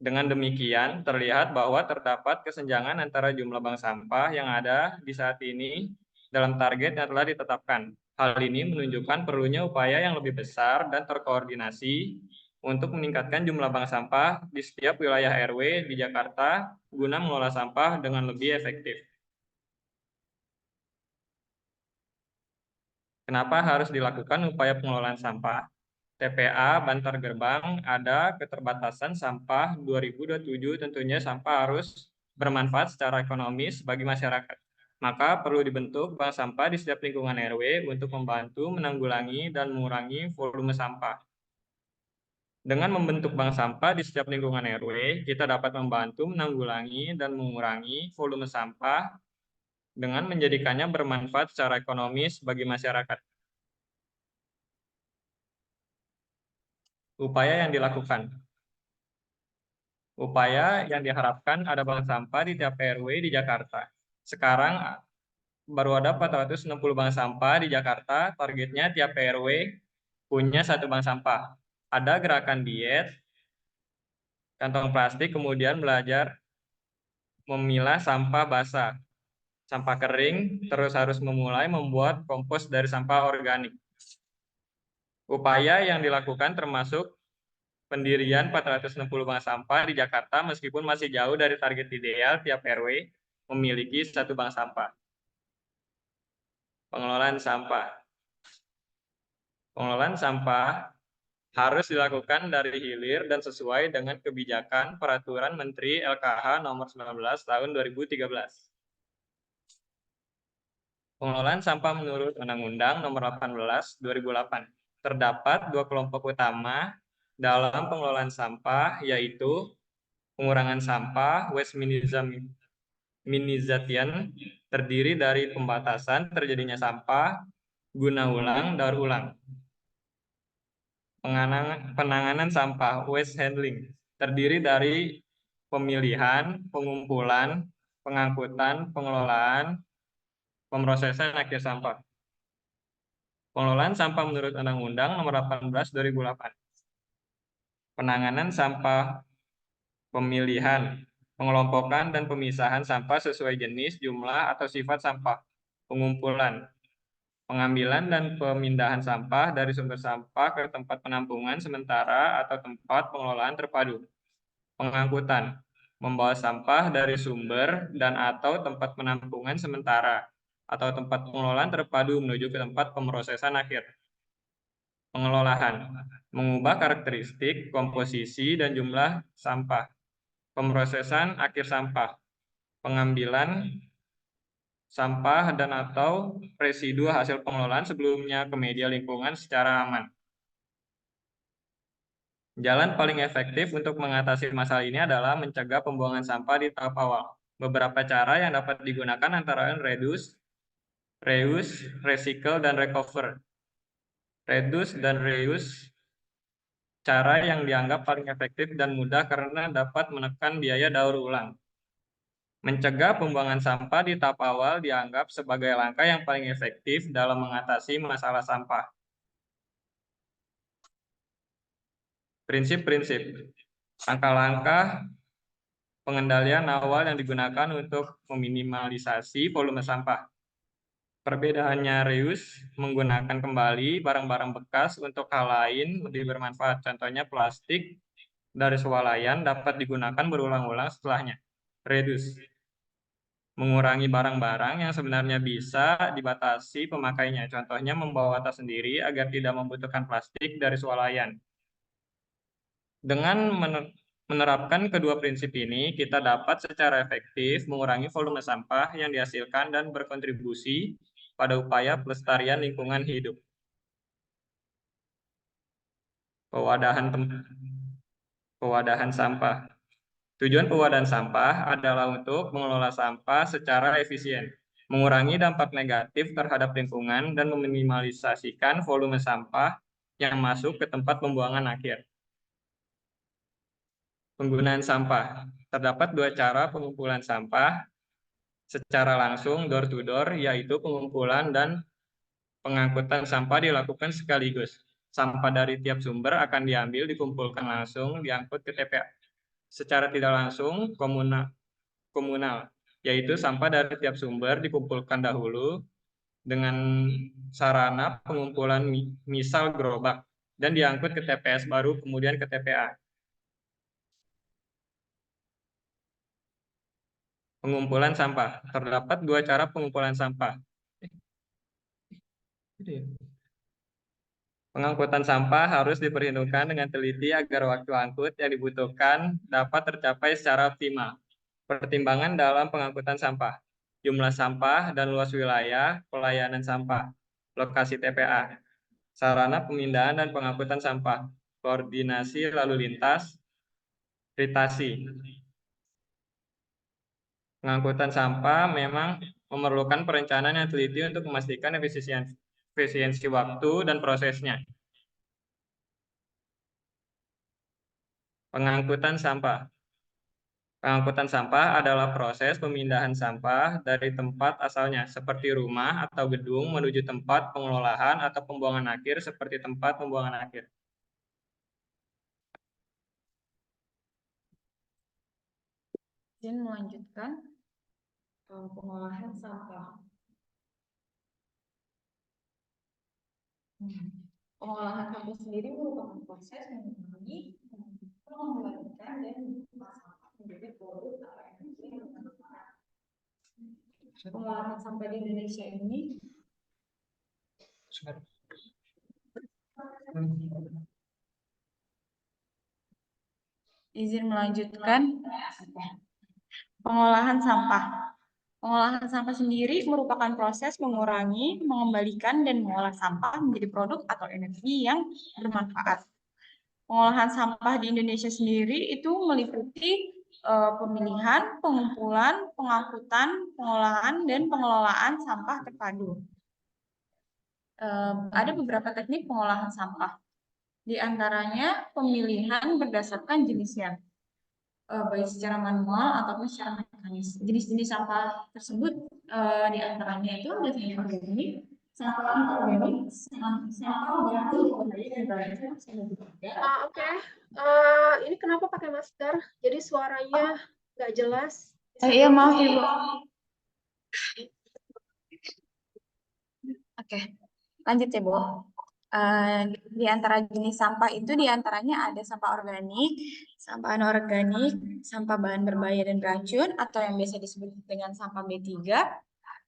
Dengan demikian, terlihat bahwa terdapat kesenjangan antara jumlah bank sampah yang ada di saat ini dalam target yang telah ditetapkan. Hal ini menunjukkan perlunya upaya yang lebih besar dan terkoordinasi untuk meningkatkan jumlah bank sampah di setiap wilayah RW di Jakarta guna mengelola sampah dengan lebih efektif. Kenapa harus dilakukan upaya pengelolaan sampah? TPA Bantar Gebang ada keterbatasan sampah 2027, tentunya sampah harus bermanfaat secara ekonomis bagi masyarakat. Maka perlu dibentuk bank sampah di setiap lingkungan RW untuk membantu menanggulangi dan mengurangi volume sampah. Dengan membentuk bank sampah di setiap lingkungan RW, kita dapat membantu menanggulangi dan mengurangi volume sampah dengan menjadikannya bermanfaat secara ekonomis bagi masyarakat. Upaya yang dilakukan. Upaya yang diharapkan ada bank sampah di tiap RW di Jakarta. Sekarang baru ada 460 bank sampah di Jakarta, targetnya tiap RW punya 1 bank sampah. Ada gerakan diet, kantong plastik, kemudian belajar memilah sampah basah, sampah kering, terus harus memulai membuat kompos dari sampah organik. Upaya yang dilakukan termasuk pendirian 460 bank sampah di Jakarta meskipun masih jauh dari target ideal tiap RW memiliki 1 bank sampah. Pengelolaan sampah. Pengelolaan sampah harus dilakukan dari hilir dan sesuai dengan kebijakan Peraturan Menteri LKH Nomor 19 Tahun 2013. Pengelolaan sampah menurut Undang-Undang Nomor 18 2008. Terdapat 2 kelompok utama dalam pengelolaan sampah, yaitu pengurangan sampah, waste minimization, terdiri dari pembatasan terjadinya sampah, guna ulang, daur ulang. Penanganan sampah, waste handling, terdiri dari pemilihan, pengumpulan, pengangkutan, pengelolaan, pemrosesan akhir sampah. Pengelolaan sampah menurut Undang-Undang Nomor 18 2008. Penanganan sampah, pemilihan, pengelompokan dan pemisahan sampah sesuai jenis, jumlah, atau sifat sampah. Pengumpulan, pengambilan dan pemindahan sampah dari sumber sampah ke tempat penampungan sementara atau tempat pengelolaan terpadu. Pengangkutan, membawa sampah dari sumber dan atau tempat penampungan sementara atau tempat pengelolaan terpadu menuju ke tempat pemrosesan akhir. Pengelolaan, mengubah karakteristik, komposisi, dan jumlah sampah. Pemrosesan akhir sampah, pengambilan sampah dan atau residu hasil pengelolaan sebelumnya ke media lingkungan secara aman. Jalan paling efektif untuk mengatasi masalah ini adalah mencegah pembuangan sampah di tahap awal. Beberapa cara yang dapat digunakan antara lain reduce, reuse, recycle, dan recover. Reduce dan reuse cara yang dianggap paling efektif dan mudah karena dapat menekan biaya daur ulang. Mencegah pembuangan sampah di tahap awal dianggap sebagai langkah yang paling efektif dalam mengatasi masalah sampah. Prinsip-prinsip. Langkah-langkah pengendalian awal yang digunakan untuk meminimalisasi volume sampah. Perbedaannya reuse, menggunakan kembali barang-barang bekas untuk hal lain lebih bermanfaat. Contohnya plastik dari swalayan dapat digunakan berulang-ulang setelahnya. Reduce, mengurangi barang-barang yang sebenarnya bisa dibatasi pemakainya. Contohnya membawa tas sendiri agar tidak membutuhkan plastik dari swalayan. Dengan menerapkan kedua prinsip ini, kita dapat secara efektif mengurangi volume sampah yang dihasilkan dan berkontribusi pada upaya pelestarian lingkungan hidup. Pewadahan sampah. Tujuan pewadahan sampah adalah untuk mengelola sampah secara efisien, mengurangi dampak negatif terhadap lingkungan, dan meminimalisasikan volume sampah yang masuk ke tempat pembuangan akhir. Penggunaan sampah. Terdapat 2 cara pengumpulan sampah secara langsung door to door, yaitu pengumpulan dan pengangkutan sampah dilakukan sekaligus. Sampah dari tiap sumber akan diambil, dikumpulkan langsung, diangkut ke TPA. Secara tidak langsung, komunal, yaitu sampah dari tiap sumber dikumpulkan dahulu dengan sarana pengumpulan misal gerobak dan diangkut ke TPS baru, kemudian ke TPA. Pengumpulan sampah. Terdapat 2 cara pengumpulan sampah. Pengangkutan sampah harus diperhitungkan dengan teliti agar waktu angkut yang dibutuhkan dapat tercapai secara optimal. Pertimbangan dalam pengangkutan sampah, jumlah sampah dan luas wilayah pelayanan sampah, lokasi TPA, sarana pemindahan dan pengangkutan sampah, koordinasi lalu lintas, ritasi. Pengangkutan sampah memang memerlukan perencanaan yang teliti untuk memastikan efisiensi waktu dan prosesnya. Pengangkutan sampah. Pengangkutan sampah adalah proses pemindahan sampah dari tempat asalnya, seperti rumah atau gedung, menuju tempat pengelolaan atau pembuangan akhir, seperti tempat pembuangan akhir. Izin melanjutkan pengolahan sampah. Pengolahan sampah sendiri merupakan proses mengurangi, mengembalikan dan mengubah sampah menjadi produk atau energi yang bermanfaat. Pengolahan sampah di Indonesia ini izin melanjutkan pengolahan sampah. Pengolahan sampah sendiri merupakan proses mengurangi, mengembalikan, dan mengolah sampah menjadi produk atau energi yang bermanfaat. Pengolahan sampah di Indonesia sendiri itu meliputi pemilihan, pengumpulan, pengangkutan, pengolahan, dan pengelolaan sampah terpadu. Ada beberapa teknik pengolahan sampah. Di antaranya pemilihan berdasarkan jenisnya, baik secara manual ataupun secara mekanis. Jenis-jenis sampah tersebut di antaranya itu ada sampah organik, sampah inorganik, sampah berbahaya dan beracun. Oke. Ini kenapa pakai masker? Jadi suaranya nggak jelas. Iya, maaf Ibu. Oke, lanjut ya Bu. Di antara jenis sampah itu diantaranya ada sampah organik, sampah anorganik, sampah bahan berbahaya dan beracun atau yang biasa disebut dengan sampah B3,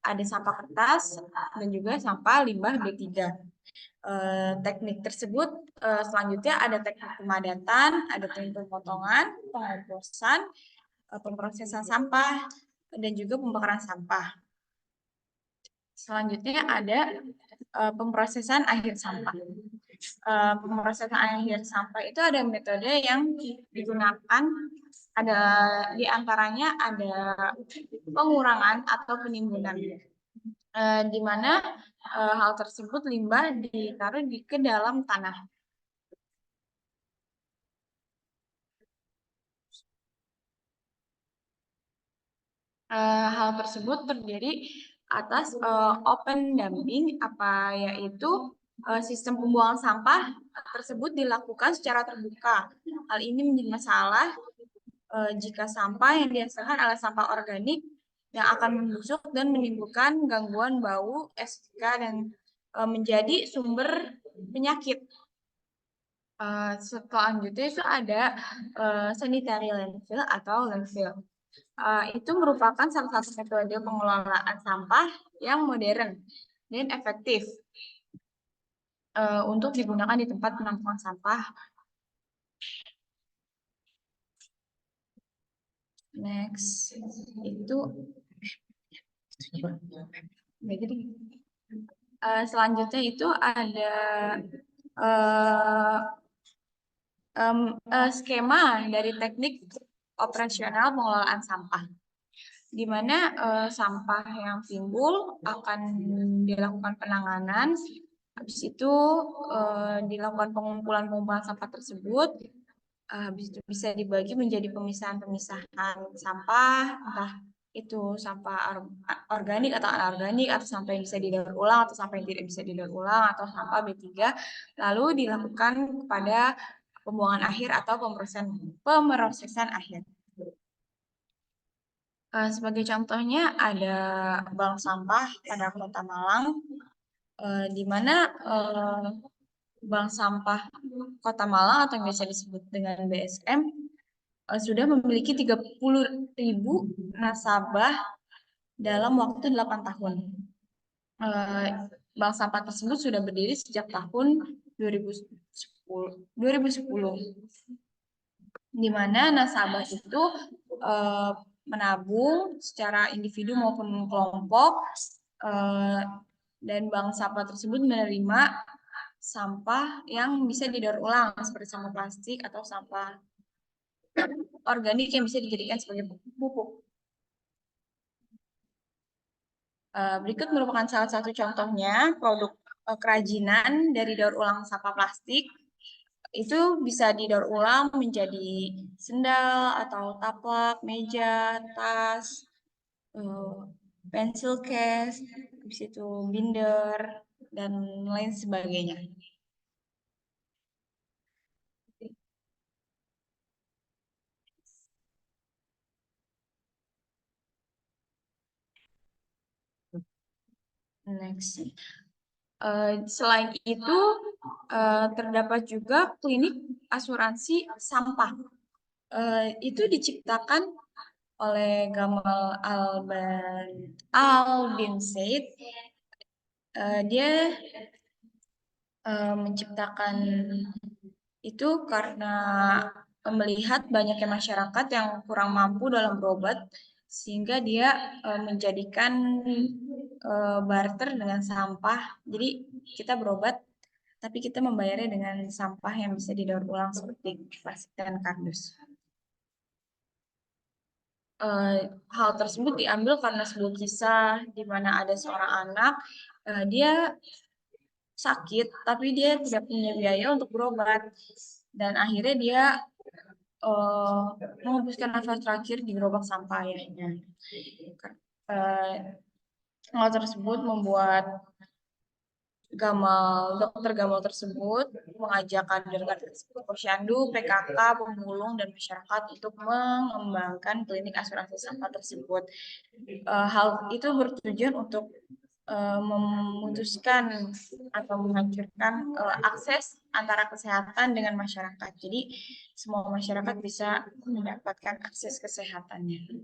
ada sampah kertas dan juga sampah limbah B3. Teknik tersebut selanjutnya ada teknik pemadatan, ada teknik pemotongan, pengomposan, pemrosesan sampah dan juga pembakaran sampah. Selanjutnya ada pemrosesan akhir sampah. Pemrosesan akhir sampah itu ada metode yang digunakan, ada di antaranya ada pengurangan atau penimbunan, di mana hal tersebut limbah ditaruh ke dalam tanah. Hal tersebut terdiri atas open dumping, yaitu sistem pembuangan sampah tersebut dilakukan secara terbuka. Hal ini menjadi masalah jika sampah yang dihasilkan adalah sampah organik yang akan membusuk dan menimbulkan gangguan bau, estetika, dan menjadi sumber penyakit. Selanjutnya itu ada sanitary landfill atau landfill. Itu merupakan salah satu metode pengelolaan sampah yang modern dan efektif untuk digunakan di tempat penampungan sampah. Next, itu selanjutnya itu ada skema dari teknik operasional pengelolaan sampah, di mana sampah yang timbul akan dilakukan penanganan, habis itu dilakukan pengumpulan sampah tersebut, habis itu bisa dibagi menjadi pemisahan sampah, entah itu sampah organik atau anorganik, atau sampah yang bisa didaur ulang, atau sampah yang tidak bisa didaur ulang, atau sampah B3, lalu dilakukan kepada pembuangan akhir atau pemrosesan akhir. Sebagai contohnya ada bank sampah pada Kota Malang, di mana bank sampah Kota Malang atau yang biasa disebut dengan BSM sudah memiliki 30.000 nasabah dalam waktu 8 tahun. Bank sampah tersebut sudah berdiri sejak tahun 2010, di mana nasabah itu menabung secara individu maupun kelompok, dan bank sampah tersebut menerima sampah yang bisa didaur ulang seperti sampah plastik atau sampah organik yang bisa dijadikan sebagai pupuk. Berikut merupakan salah satu contohnya produk kerajinan dari daur ulang sampah plastik. Itu bisa didaur ulang menjadi sendal atau taplak, meja, tas, pensil case, habis itu binder, dan lain sebagainya. Next. Selain itu, terdapat juga klinik asuransi sampah. Itu diciptakan oleh Gamal Al bin Said. Dia menciptakan itu karena melihat banyaknya masyarakat yang kurang mampu dalam berobat, sehingga dia menjadikan barter dengan sampah. Jadi kita berobat, tapi kita membayarnya dengan sampah yang bisa didaur ulang seperti plastik dan kardus. Hal tersebut diambil karena sebuah kisah di mana ada seorang anak, dia sakit, tapi dia tidak punya biaya untuk berobat. Dan akhirnya dia menghembuskan nafas terakhir di gerobak sampah ayahnya. Hal tersebut membuat dokter Gamal tersebut mengajak kader-kader posyandu, PKK, pemulung, dan masyarakat untuk mengembangkan klinik asuransi sampah tersebut. Hal itu bertujuan untuk memutuskan atau menghancurkan akses antara kesehatan dengan masyarakat. Jadi semua masyarakat bisa mendapatkan akses kesehatannya.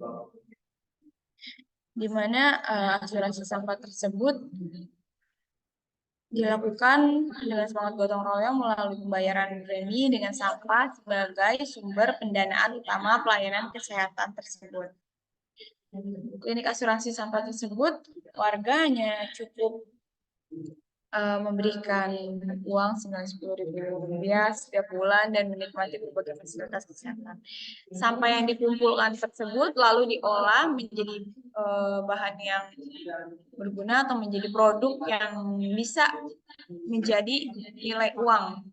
Di mana asuransi sampah tersebut dilakukan dengan semangat gotong royong melalui pembayaran premi dengan sampah sebagai sumber pendanaan utama pelayanan kesehatan tersebut. Klinik asuransi sampah tersebut, warga hanya cukup memberikan uang senilai Rp10.000 setiap bulan dan menikmati berbagai fasilitas kesehatan. Sampah yang dikumpulkan tersebut lalu diolah menjadi bahan yang berguna atau menjadi produk yang bisa menjadi nilai uang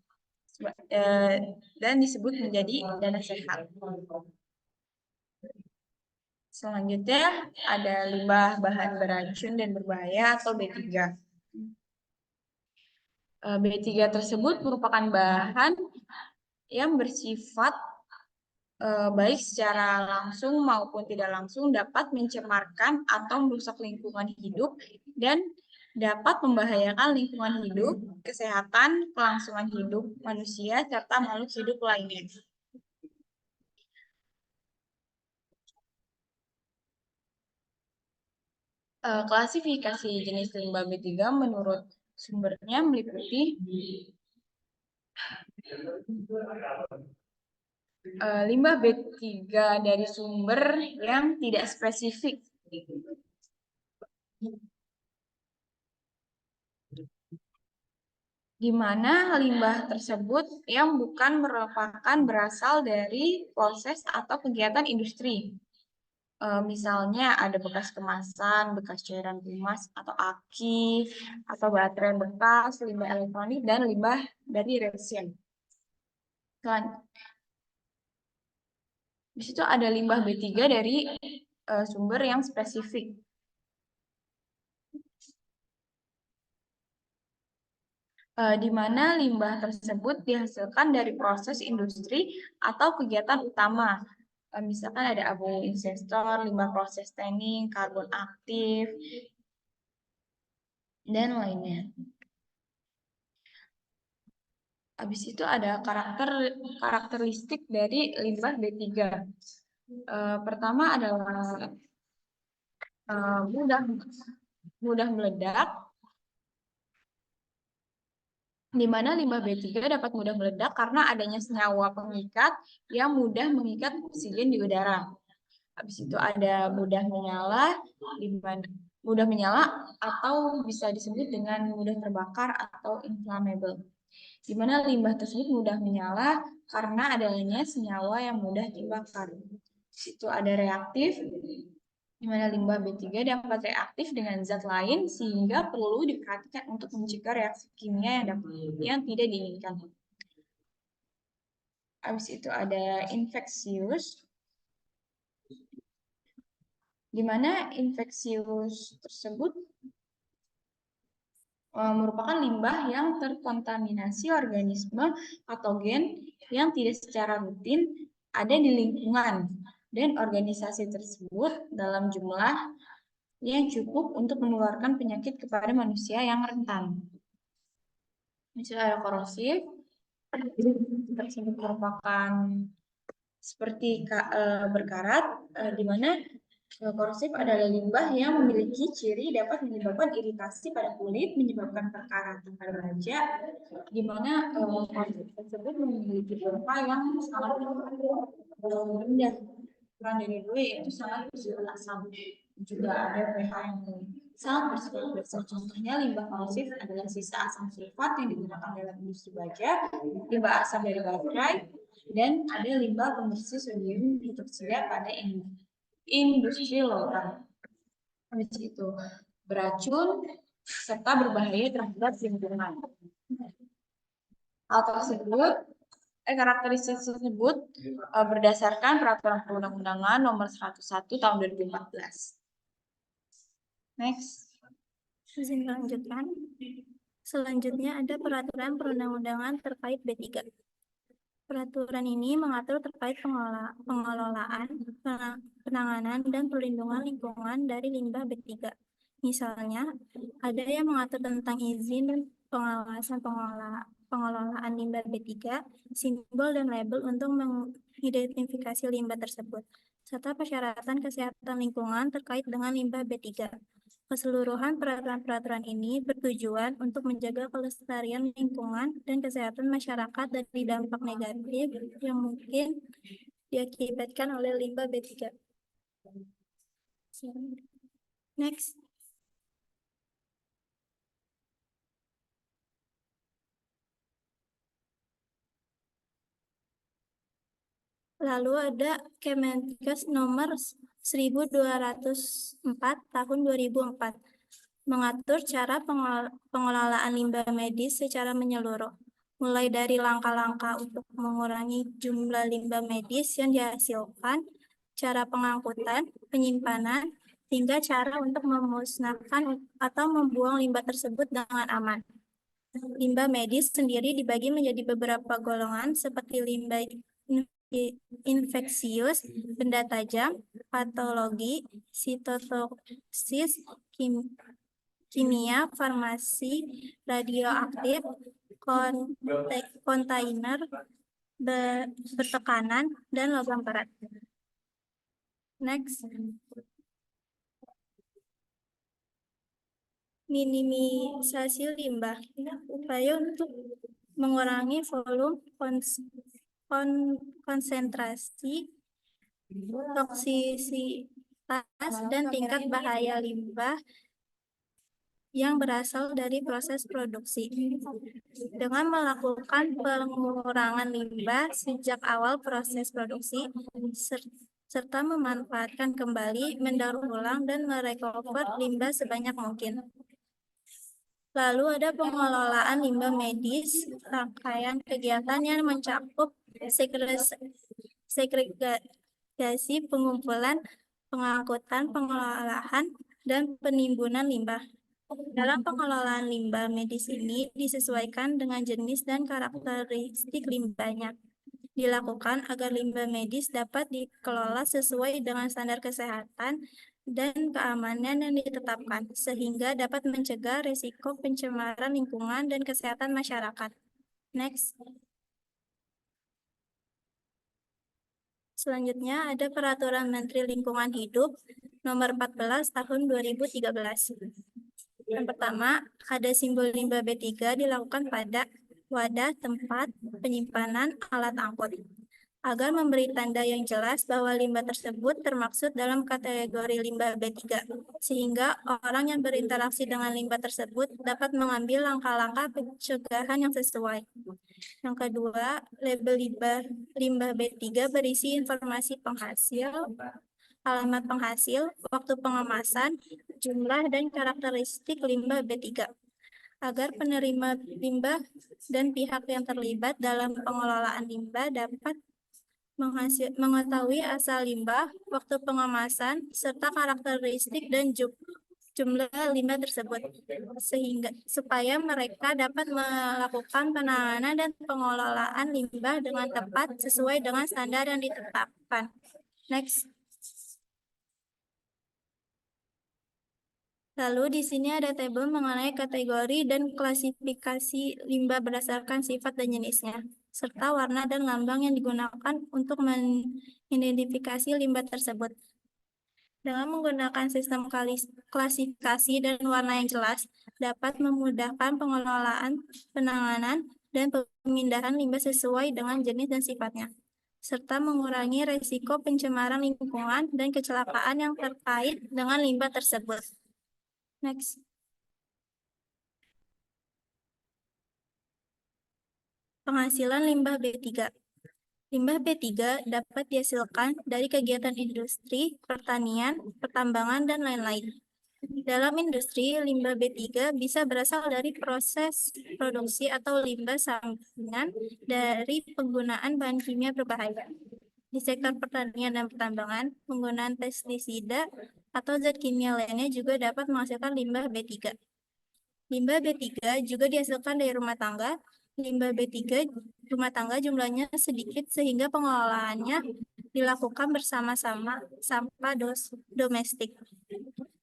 dan disebut menjadi dana sehat. Selanjutnya ada limbah bahan beracun dan berbahaya atau B3. B3 tersebut merupakan bahan yang bersifat baik secara langsung maupun tidak langsung dapat mencemarkan atau merusak lingkungan hidup dan dapat membahayakan lingkungan hidup, kesehatan, kelangsungan hidup manusia, serta makhluk hidup lainnya. Klasifikasi jenis limbah B3 menurut sumbernya meliputi limbah B3 dari sumber yang tidak spesifik. Di mana limbah tersebut yang bukan merupakan berasal dari proses atau kegiatan industri. Misalnya ada bekas kemasan, bekas cairan kemas atau aki, atau baterai bekas, limbah elektronik, dan limbah dari resin. Di situ ada limbah B3 dari sumber yang spesifik. Di mana limbah tersebut dihasilkan dari proses industri atau kegiatan utama. Misalkan ada abu insestor, limbah proses tanning, karbon aktif, dan lainnya. Habis itu ada karakteristik dari limbah B3. Pertama adalah mudah meledak, di mana limbah B3 dapat mudah meledak karena adanya senyawa pengikat yang mudah mengikat oksigen di udara. Habis itu ada mudah menyala, mudah menyala atau bisa disebut dengan mudah terbakar atau inflammable. Di mana limbah tersebut mudah menyala karena adanya senyawa yang mudah dibakar. Di situ ada reaktif, di mana limbah B3 dapat reaktif dengan zat lain sehingga perlu diperhatikan untuk mencegah reaksi kimia yang tidak diinginkan. Habis itu ada infeksius, di mana infeksius tersebut merupakan limbah yang terkontaminasi organisme patogen yang tidak secara rutin ada di lingkungan dan organisasi tersebut dalam jumlah yang cukup untuk menularkan penyakit kepada manusia yang rentan. Misalnya ada korosif, tersebut merupakan seperti berkarat, di mana korosif adalah limbah yang memiliki ciri dapat menyebabkan iritasi pada kulit, menyebabkan perkaratan pada baja, di mana korosif tersebut memiliki pH yang sangat rendah. Kurang dari 2 yaitu sangat bersifat asam. Juga ada pH yang sangat bersifat basa. Contohnya limbah korosif adalah sisa asam sulfat yang digunakan dalam industri baja, limbah asam dari baterai, dan ada limbah pembersih sodium hidroksida pada industri logam. Habis itu beracun serta berbahaya terhadap lingkungan. Hal tersebut, karakteristik tersebut berdasarkan Peraturan Perundang-undangan Nomor 101 Tahun 2014. Next. Izin melanjutkan. Selanjutnya ada Peraturan Perundang-undangan terkait B3. Peraturan ini mengatur terkait pengelolaan, penanganan, dan perlindungan lingkungan dari limbah B3. Misalnya, ada yang mengatur tentang izin dan pengawasan pengelolaan limbah B3, simbol dan label untuk mengidentifikasi limbah tersebut, serta persyaratan kesehatan lingkungan terkait dengan limbah B3. Keseluruhan peraturan-peraturan ini bertujuan untuk menjaga kelestarian lingkungan dan kesehatan masyarakat dari dampak negatif yang mungkin diakibatkan oleh limbah B3. Next. Lalu ada Kemenkes nomor 1204 tahun 2004 mengatur cara pengelolaan limbah medis secara menyeluruh, mulai dari langkah-langkah untuk mengurangi jumlah limbah medis yang dihasilkan, cara pengangkutan, penyimpanan, hingga cara untuk memusnahkan atau membuang limbah tersebut dengan aman. Limbah medis sendiri dibagi menjadi beberapa golongan seperti limbah infeksius, benda tajam, patologi, sitotoksis, kimia, farmasi, radioaktif, kontainer, bertekanan, dan logam berat. Next. Minimisasi limbah, upaya untuk mengurangi volume, konsentrasi, toksisitas, dan tingkat bahaya limbah yang berasal dari proses produksi. Dengan melakukan pengurangan limbah sejak awal proses produksi, serta memanfaatkan kembali, mendaur ulang, dan merecover limbah sebanyak mungkin. Lalu ada pengelolaan limbah medis, rangkaian kegiatan yang mencakup segregasi, pengumpulan, pengangkutan, pengelolaan, dan penimbunan limbah. Dalam pengelolaan limbah medis ini disesuaikan dengan jenis dan karakteristik limbahnya. Dilakukan agar limbah medis dapat dikelola sesuai dengan standar kesehatan dan keamanan yang ditetapkan, sehingga dapat mencegah risiko pencemaran lingkungan dan kesehatan masyarakat. Next. Selanjutnya ada Peraturan Menteri Lingkungan Hidup Nomor 14 Tahun 2013. Yang pertama, ada simbol limbah B3 dilakukan pada wadah tempat penyimpanan alat angkut. Agar memberi tanda yang jelas bahwa limbah tersebut termaksud dalam kategori limbah B3, sehingga orang yang berinteraksi dengan limbah tersebut dapat mengambil langkah-langkah pencegahan yang sesuai. Yang kedua, label limbah B3 berisi informasi penghasil, alamat penghasil, waktu pengemasan, jumlah dan karakteristik limbah B3. Agar penerima limbah dan pihak yang terlibat dalam pengelolaan limbah dapat mengetahui asal limbah, waktu pengemasan, serta karakteristik dan jumlah limbah tersebut, supaya mereka dapat melakukan penanganan dan pengelolaan limbah dengan tepat sesuai dengan standar yang ditetapkan. Next. Lalu di sini ada tabel mengenai kategori dan klasifikasi limbah berdasarkan sifat dan jenisnya, serta warna dan lambang yang digunakan untuk mengidentifikasi limbah tersebut. Dengan menggunakan sistem klasifikasi dan warna yang jelas, dapat memudahkan pengelolaan, penanganan, dan pemindahan limbah sesuai dengan jenis dan sifatnya, serta mengurangi risiko pencemaran lingkungan dan kecelakaan yang terkait dengan limbah tersebut. Next. Penghasilan limbah B3. Limbah B3 dapat dihasilkan dari kegiatan industri, pertanian, pertambangan, dan lain-lain. Dalam industri, limbah B3 bisa berasal dari proses produksi atau limbah sampingan dari penggunaan bahan kimia berbahaya. Di sektor pertanian dan pertambangan, penggunaan pestisida atau zat kimia lainnya juga dapat menghasilkan limbah B3. Limbah B3 juga dihasilkan dari rumah tangga. Limbah B3 rumah tangga jumlahnya sedikit sehingga pengelolaannya dilakukan bersama-sama sampah domestik.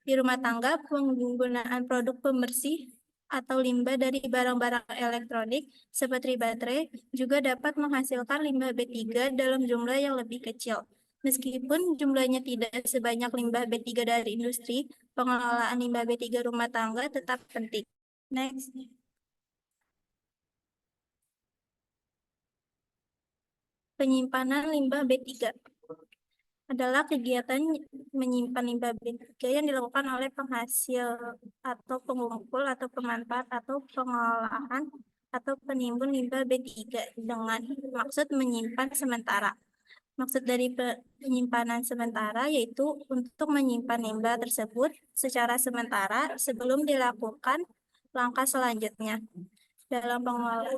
Di rumah tangga, penggunaan produk pembersih atau limbah dari barang-barang elektronik seperti baterai juga dapat menghasilkan limbah B3 dalam jumlah yang lebih kecil. Meskipun jumlahnya tidak sebanyak limbah B3 dari industri, pengelolaan limbah B3 rumah tangga tetap penting. Next. Penyimpanan limbah B3 adalah kegiatan menyimpan limbah B3 yang dilakukan oleh penghasil atau pengumpul atau pemanfaat atau pengolahan atau penimbun limbah B3 dengan maksud menyimpan sementara. Maksud dari penyimpanan sementara yaitu untuk menyimpan limbah tersebut secara sementara sebelum dilakukan langkah selanjutnya dalam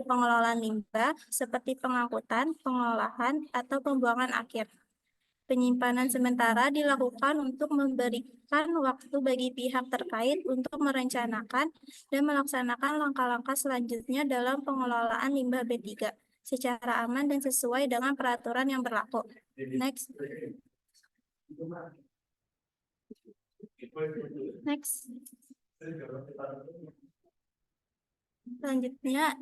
pengelolaan limbah seperti pengangkutan, pengolahan, atau pembuangan akhir. Penyimpanan sementara dilakukan untuk memberikan waktu bagi pihak terkait untuk merencanakan dan melaksanakan langkah-langkah selanjutnya dalam pengelolaan limbah B3 secara aman dan sesuai dengan peraturan yang berlaku. Next. Next. Selanjutnya,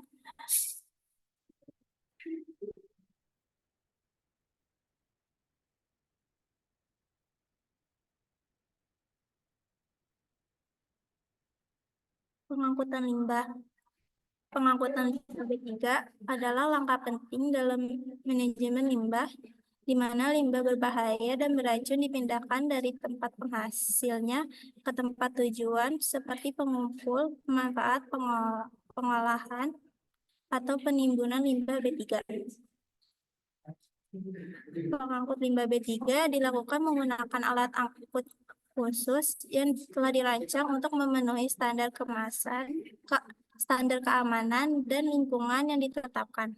pengangkutan limbah. Pengangkutan limbah B3 adalah langkah penting dalam manajemen limbah, di mana limbah berbahaya dan beracun dipindahkan dari tempat penghasilnya ke tempat tujuan seperti pengumpul, pemanfaat, pengolahan, atau penimbunan limbah B3. Pengangkut limbah B3 dilakukan menggunakan alat angkut khusus yang telah dirancang untuk memenuhi standar kemasan, standar keamanan, dan lingkungan yang ditetapkan.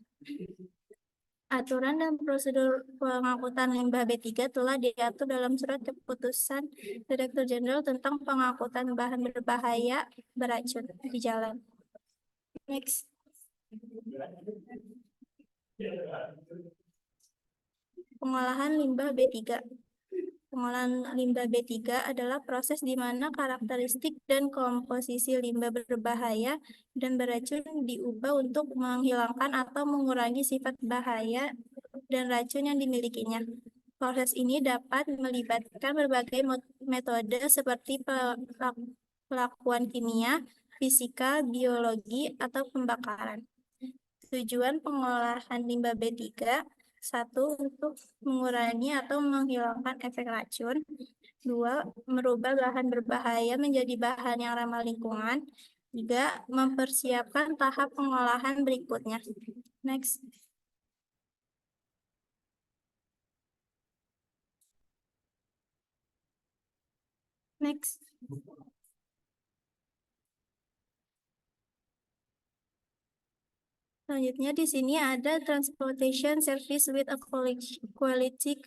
Aturan dan prosedur pengangkutan limbah B3 telah diatur dalam surat keputusan Direktur Jenderal tentang pengangkutan bahan berbahaya beracun di jalan. Next. Pengolahan limbah B3. Pengolahan limbah B3 adalah proses di mana karakteristik dan komposisi limbah berbahaya dan beracun diubah untuk menghilangkan atau mengurangi sifat bahaya dan racun yang dimilikinya. Proses ini dapat melibatkan berbagai metode seperti perlakuan kimia, fisika, biologi, atau pembakaran. Tujuan pengolahan limbah B3, 1. Untuk mengurangi atau menghilangkan efek racun. 2. Merubah bahan berbahaya menjadi bahan yang ramah lingkungan. 3. Mempersiapkan tahap pengolahan berikutnya. Next. Next. Selanjutnya di sini ada transportation service with a quality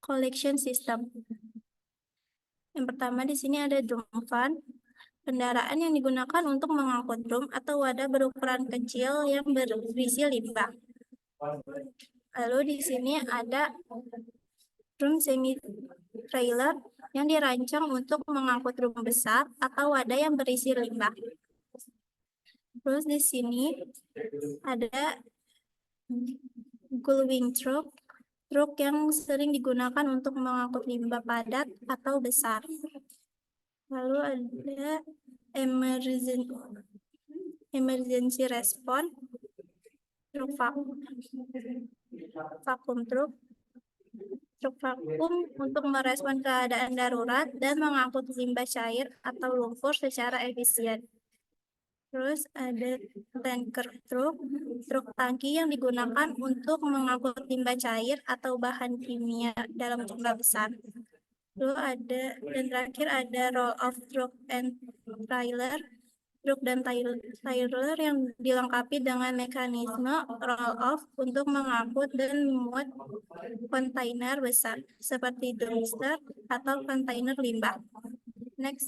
collection system. Yang pertama di sini ada drum van, kendaraan yang digunakan untuk mengangkut drum atau wadah berukuran kecil yang berisi limbah. Lalu di sini ada drum semi trailer yang dirancang untuk mengangkut drum besar atau wadah yang berisi limbah. Terus di sini ada gullwing truck, truk yang sering digunakan untuk mengangkut limbah padat atau besar. Lalu ada emergency response, truk vakum truk vakum untuk merespon keadaan darurat dan mengangkut limbah cair atau lumpur secara efisien. Terus ada tanker truk tangki yang digunakan untuk mengangkut limbah cair atau bahan kimia dalam jumlah besar. Lalu dan terakhir ada roll-off truck and trailer, truk dan trailer yang dilengkapi dengan mekanisme roll-off untuk mengangkut dan memuat kontainer besar seperti dumpster atau kontainer limbah. Next.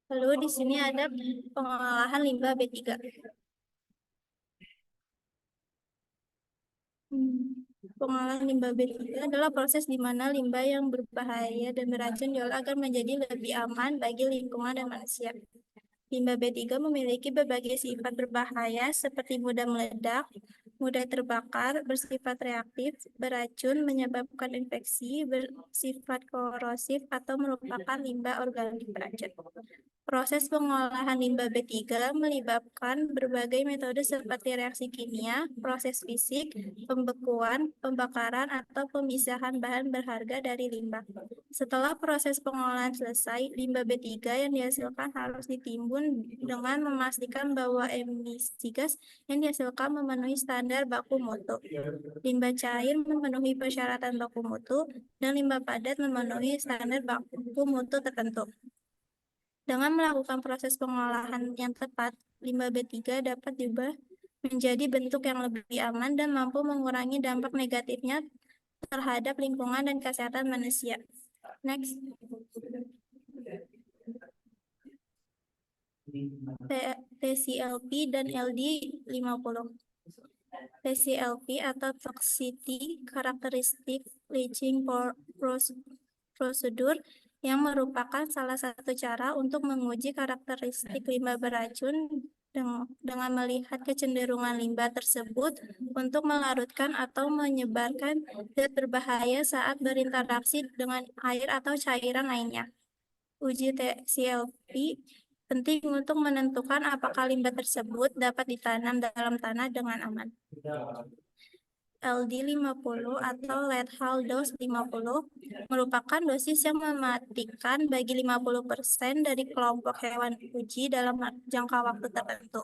Lalu di sini ada pengolahan limbah B3. Pengolahan limbah B3 adalah proses di mana limbah yang berbahaya dan beracun diolah agar menjadi lebih aman bagi lingkungan dan manusia. Limbah B3 memiliki berbagai sifat berbahaya seperti mudah meledak, mudah terbakar, bersifat reaktif, beracun, menyebabkan infeksi, bersifat korosif, atau merupakan limbah organik beracun. Proses pengolahan limbah B3 melibatkan berbagai metode seperti reaksi kimia, proses fisik, pembekuan, pembakaran, atau pemisahan bahan berharga dari limbah. Setelah proses pengolahan selesai, limbah B3 yang dihasilkan harus ditimbun dengan memastikan bahwa emisi gas yang dihasilkan memenuhi standar baku mutu. Limbah cair memenuhi persyaratan baku mutu, dan limbah padat memenuhi standar baku mutu tertentu. Dengan melakukan proses pengolahan yang tepat, limbah B3 dapat diubah menjadi bentuk yang lebih aman dan mampu mengurangi dampak negatifnya terhadap lingkungan dan kesehatan manusia. Next. TCLP dan LD50. TCLP atau Toxicity Characteristic Leaching Procedure yang merupakan salah satu cara untuk menguji karakteristik limbah beracun dengan melihat kecenderungan limbah tersebut untuk melarutkan atau menyebarkan zat berbahaya saat berinteraksi dengan air atau cairan lainnya. Uji TCLP penting untuk menentukan apakah limbah tersebut dapat ditanam dalam tanah dengan aman. LD50 atau lethal dose 50 merupakan dosis yang mematikan bagi 50% dari kelompok hewan uji dalam jangka waktu tertentu.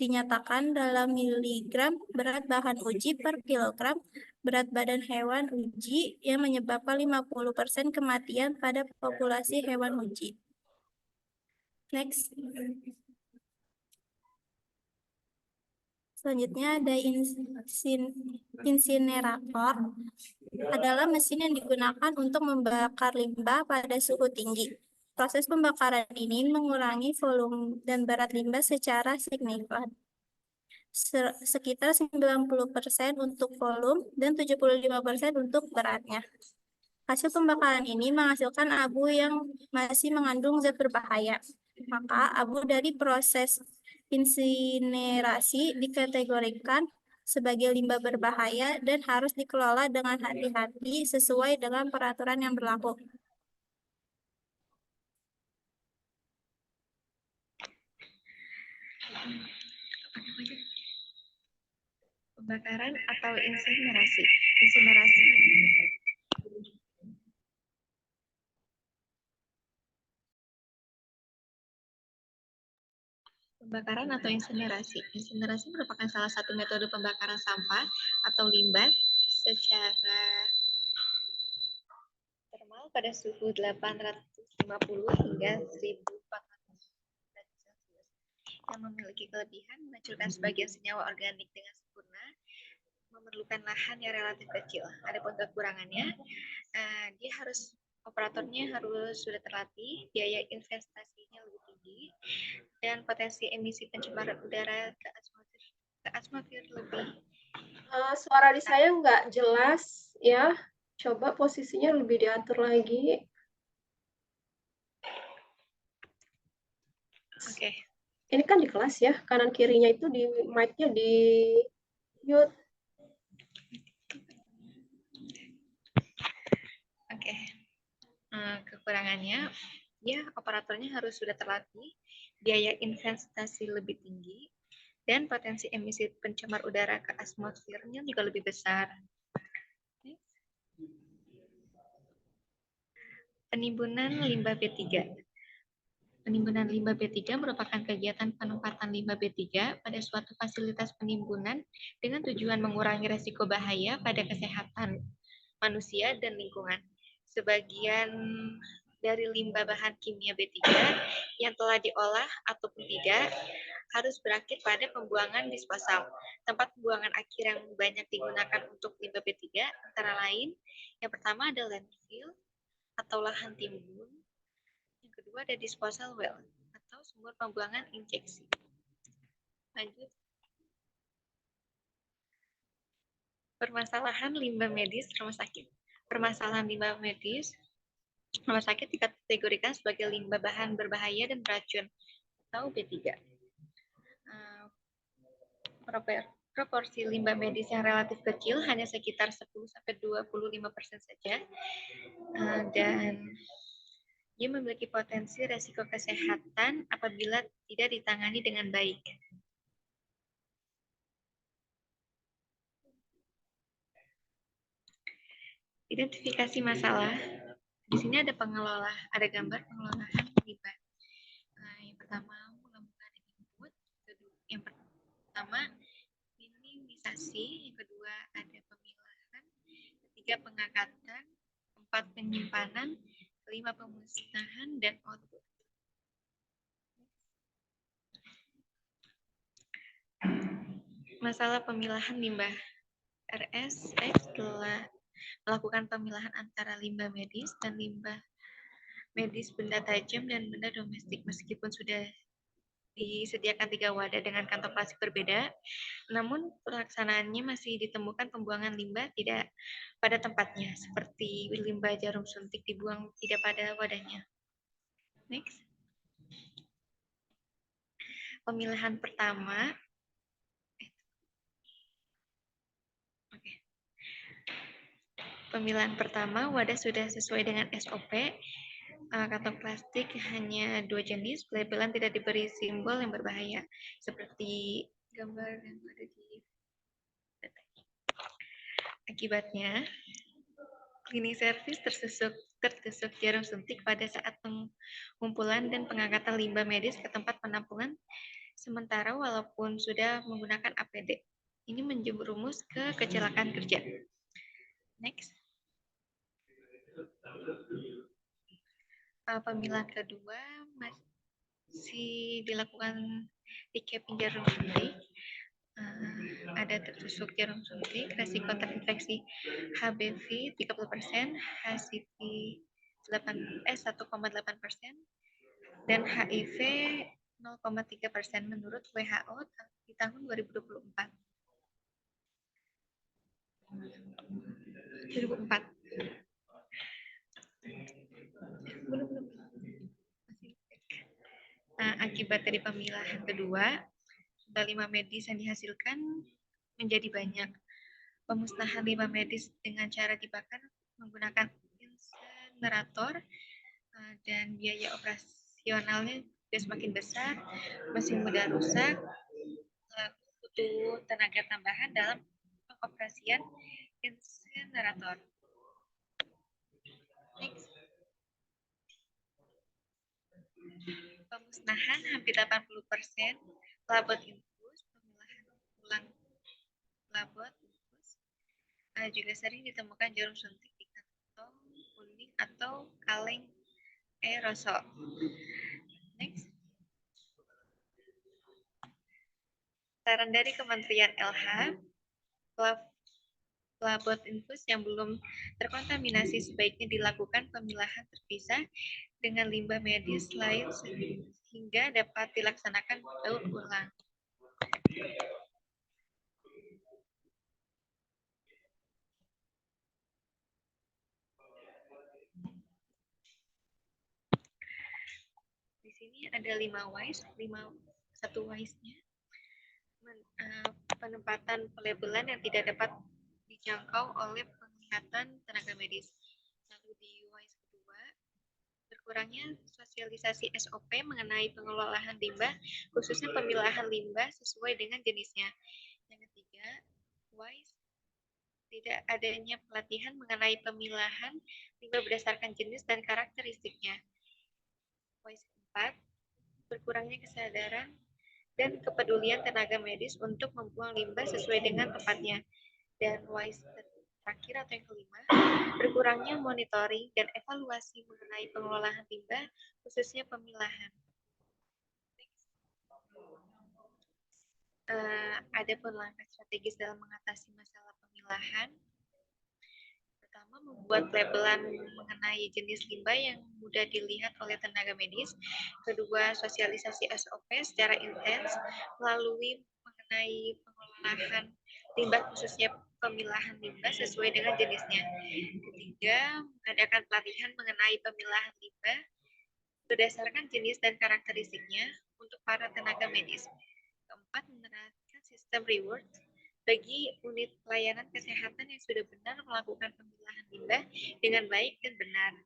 Dinyatakan dalam miligram berat bahan uji per kilogram berat badan hewan uji yang menyebabkan 50% kematian pada populasi hewan uji. Next. Selanjutnya ada insinerator, adalah mesin yang digunakan untuk membakar limbah pada suhu tinggi. Proses pembakaran ini mengurangi volume dan berat limbah secara signifikan. Sekitar 90% untuk volume dan 75% untuk beratnya. Hasil pembakaran ini menghasilkan abu yang masih mengandung zat berbahaya. Maka abu dari proses insinerasi dikategorikan sebagai limbah berbahaya dan harus dikelola dengan hati-hati sesuai dengan peraturan yang berlaku. Pembakaran atau insinerasi. Insinerasi. Pembakaran atau insinerasi. Insinerasi merupakan salah satu metode pembakaran sampah atau limbah secara termal pada suhu 850 hingga 1400 derajat Celcius yang memiliki kelebihan menghancurkan sebagian senyawa organik dengan sempurna, memerlukan lahan yang relatif kecil. Adapun kekurangannya, operatornya harus sudah terlatih, biaya investasinya lebih tinggi, dan potensi emisi pencemaran udara ke atmosfer lebih. Suara di saya nggak jelas ya. Coba posisinya lebih diatur lagi. Oke. Ini kan di kelas ya, kanan kirinya itu di mic-nya di mute. Oke. Kekurangannya, ya operatornya harus sudah terlatih, biaya investasi lebih tinggi, dan potensi emisi pencemar udara ke atmosfernya juga lebih besar. Penimbunan limbah B3. Penimbunan limbah B3 merupakan kegiatan penempatan limbah B3 pada suatu fasilitas penimbunan dengan tujuan mengurangi risiko bahaya pada kesehatan manusia dan lingkungan. Sebagian dari limbah bahan kimia B3 yang telah diolah ataupun tidak harus berakhir pada pembuangan disposal. Tempat pembuangan akhir yang banyak digunakan untuk limbah B3 antara lain yang pertama ada landfill atau lahan timbun. Yang kedua ada disposal well atau sumur pembuangan injeksi. Lanjut. Permasalahan limbah medis rumah sakit. Permasalahan limbah medis rumah sakit dikategorikan sebagai limbah bahan berbahaya dan beracun atau B3. Proporsi limbah medis yang relatif kecil hanya sekitar 10-25% saja, dan dia memiliki potensi resiko kesehatan apabila tidak ditangani dengan baik. Identifikasi masalah. Di sini ada ada gambar pengelolaan limbah. Yang pertama mengembangkan input, yang pertama minimisasi, yang kedua ada pemilahan, ketiga pengangkatan, keempat penyimpanan, kelima pemusnahan dan output. Masalah pemilahan limbah. RSX telah melakukan pemilahan antara limbah medis dan limbah medis benda tajam dan benda domestik meskipun sudah disediakan 3 wadah dengan kantong plastik berbeda, namun pelaksanaannya masih ditemukan pembuangan limbah tidak pada tempatnya, seperti limbah jarum suntik dibuang tidak pada wadahnya. Next. Pemilahan pertama. Pemilahan pertama, wadah sudah sesuai dengan SOP. Kantong plastik hanya 2 jenis, labelan tidak diberi simbol yang berbahaya, seperti gambar yang ada di akibatnya. Cleaning service tertusuk jarum suntik pada saat pengumpulan dan pengangkatan limbah medis ke tempat penampungan sementara walaupun sudah menggunakan APD. Ini menjerumus ke kecelakaan kerja. Next. Pemilahan kedua masih dilakukan di capping jarum suntik. Ada tertusuk jarum suntik, resiko terinfeksi HBV 30%, HCV 1,8%, dan HIV 0,3% menurut WHO di tahun 2024. 2004. Akibat dari pemilahan kedua, jumlah limbah medis yang dihasilkan menjadi banyak. Pemusnahan limbah medis dengan cara dibakar menggunakan insenerator dan biaya operasionalnya juga semakin besar, mesin mudah rusak, butuh tenaga tambahan dalam pengoperasian insinerator. Next. Pemusnahan hampir 80% labot infus, pemilahan ulang labot infus, juga sering ditemukan jarum suntik di kantong kuning atau kaleng aerosol. Next. Saran dari Kementerian LH, labot infus yang belum terkontaminasi sebaiknya dilakukan pemilahan terpisah dengan limbah medis lain sehingga dapat dilaksanakan daur ulang. Di sini ada 5 WISE, 1 WISE-nya. Penempatan pelabelan yang tidak dapat dijangkau oleh penglihatan tenaga medis. Lalu di WISE kedua, berkurangnya sosialisasi SOP mengenai pengelolaan limbah, khususnya pemilahan limbah sesuai dengan jenisnya. Yang ketiga, WISE tidak adanya pelatihan mengenai pemilahan limbah berdasarkan jenis dan karakteristiknya. WISE keempat, berkurangnya kesadaran dan kepedulian tenaga medis untuk membuang limbah sesuai dengan tempatnya. Dan WISE terakhir atau yang kelima, berkurangnya monitoring dan evaluasi mengenai pengelolaan limbah, khususnya pemilahan. Ada pun langkah strategis dalam mengatasi masalah pemilahan. Pertama, membuat labelan mengenai jenis limbah yang mudah dilihat oleh tenaga medis. Kedua, sosialisasi SOP secara intens melalui mengenai pengolahan limbah, khususnya pemilahan limbah sesuai dengan jenisnya. Ketiga, mengadakan pelatihan mengenai pemilahan limbah berdasarkan jenis dan karakteristiknya untuk para tenaga medis. Keempat, menerapkan sistem reward bagi unit pelayanan kesehatan yang sudah benar melakukan pemilahan limbah dengan baik dan benar.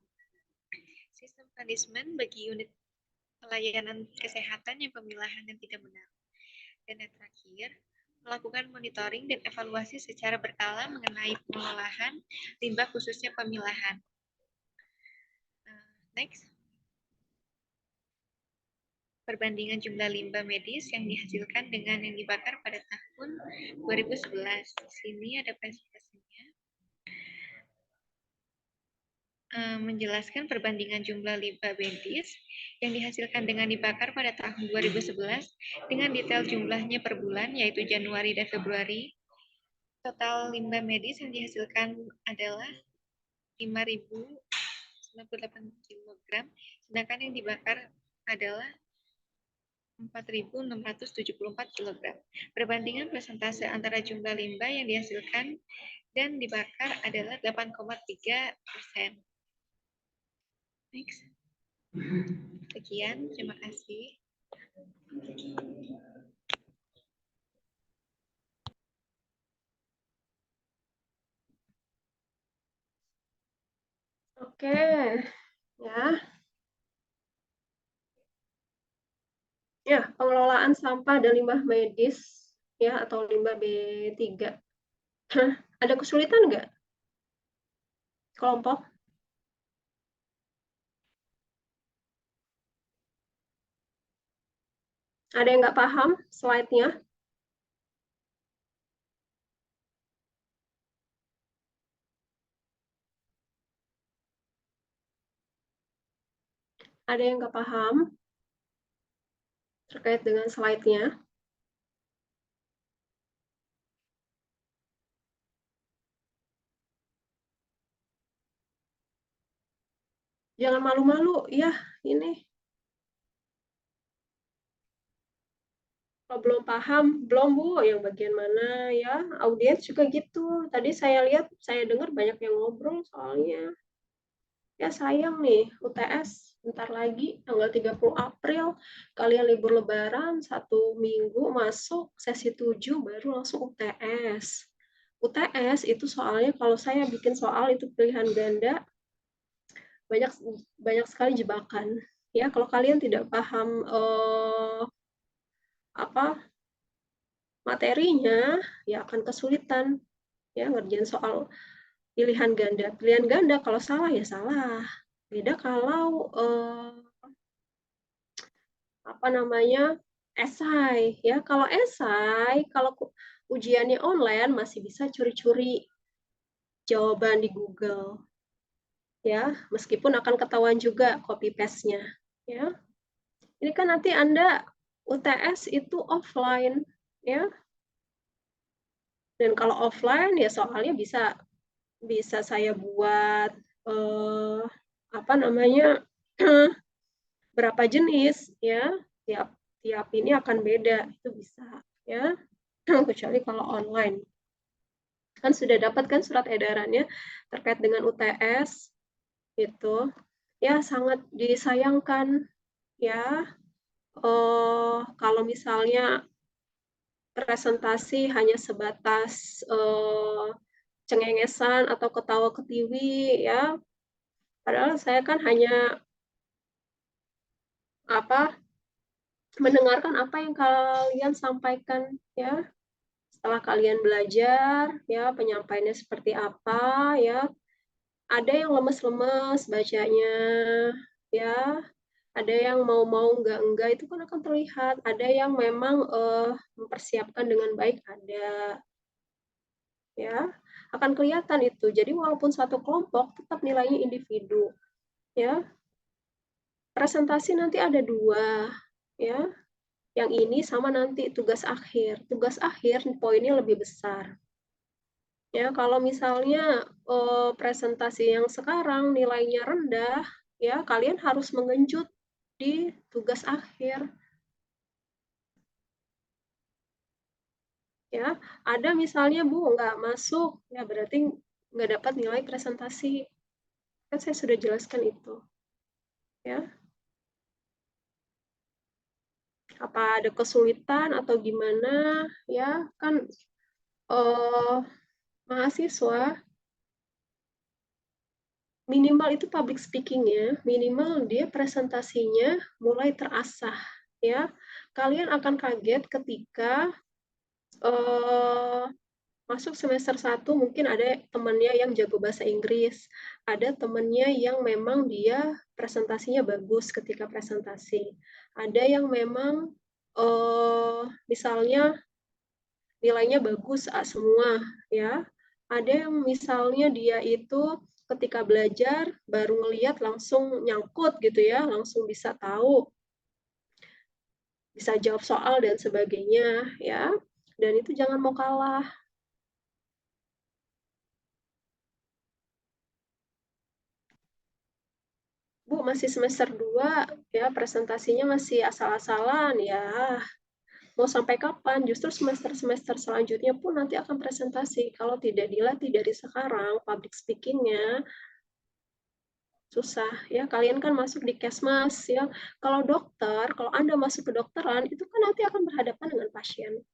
Sistem punishment bagi unit pelayanan kesehatan yang pemilahan yang tidak benar. Dan yang terakhir, melakukan monitoring dan evaluasi secara berkala mengenai pengolahan limbah khususnya pemilahan. Next. Perbandingan jumlah limbah medis yang dihasilkan dengan yang dibakar pada tahun 2011. Di sini ada presentasinya. Menjelaskan perbandingan jumlah limbah medis yang dihasilkan dengan dibakar pada tahun 2011 dengan detail jumlahnya per bulan, yaitu Januari dan Februari. Total limbah medis yang dihasilkan adalah 5.098 kg, sedangkan yang dibakar adalah 4.674 kg. Perbandingan persentase antara jumlah limbah yang dihasilkan dan dibakar adalah 8,3%. Next. Sekian, terima kasih. Oke, ya. Ya, pengelolaan sampah dan limbah medis ya atau limbah B3. Ada kesulitan nggak? Kelompok? Ada yang nggak paham slide-nya? Ada yang nggak paham terkait dengan slide-nya? Jangan malu-malu, ya ini. Kalau belum paham, belum Bu, yang bagian mana ya? Audiens juga gitu. Tadi saya lihat, saya dengar banyak yang ngobrol soalnya. Ya sayang nih, UTS bentar lagi, tanggal 30 April, kalian libur lebaran, 1 minggu masuk sesi 7, baru langsung UTS. UTS itu soalnya kalau saya bikin soal itu pilihan ganda, banyak sekali jebakan Ya, kalau kalian tidak paham materinya, ya akan kesulitan ya ngerjain soal pilihan ganda. Pilihan ganda kalau salah ya salah. Beda kalau esai ya. Kalau esai, kalau ujiannya online masih bisa curi-curi jawaban di Google. Ya, meskipun akan ketahuan juga copy paste-nya, ya. Ini kan nanti Anda UTS itu offline, ya. Dan kalau offline ya soalnya bisa saya buat berapa jenis, ya. Tiap ini akan beda, itu bisa, ya. Kecuali kalau online. Kan sudah dapat kan surat edarannya terkait dengan UTS itu. Ya, sangat disayangkan ya kalau misalnya presentasi hanya sebatas cengengesan atau ketawa ketiwi ya, padahal saya kan hanya mendengarkan apa yang kalian sampaikan ya. Setelah kalian belajar ya penyampaiannya seperti apa ya, ada yang lemes-lemes bacanya ya, ada yang mau enggak itu kan akan terlihat, ada yang memang mempersiapkan dengan baik, ada ya akan kelihatan itu. Jadi walaupun satu kelompok tetap nilainya individu ya. Presentasi nanti ada 2 ya, yang ini sama nanti tugas akhir poinnya lebih besar ya. Kalau misalnya presentasi yang sekarang nilainya rendah ya, kalian harus mengenjut di tugas akhir ya. Ada misalnya Bu nggak masuk ya, berarti nggak dapat nilai presentasi, kan saya sudah jelaskan itu ya. Apa ada kesulitan atau gimana ya, kan mahasiswa minimal itu public speaking-nya, minimal dia presentasinya mulai terasah ya. Kalian akan kaget ketika masuk semester 1 mungkin ada temannya yang jago bahasa Inggris, ada temannya yang memang dia presentasinya bagus ketika presentasi, ada yang memang misalnya nilainya bagus A semua ya, ada yang misalnya dia itu ketika belajar baru ngelihat langsung nyangkut gitu ya, langsung bisa tahu, bisa jawab soal dan sebagainya ya. Dan itu jangan mau kalah. Bu, masih semester 2 ya, presentasinya masih asal-asalan ya. Mau sampai kapan? Justru semester-semester selanjutnya pun nanti akan presentasi. Kalau tidak dilatih dari sekarang, public speaking-nya susah ya. Kalian kan masuk di Kesmas ya. Kalau dokter, kalau Anda masuk ke dokteran, itu kan nanti akan berhadapan dengan pasien.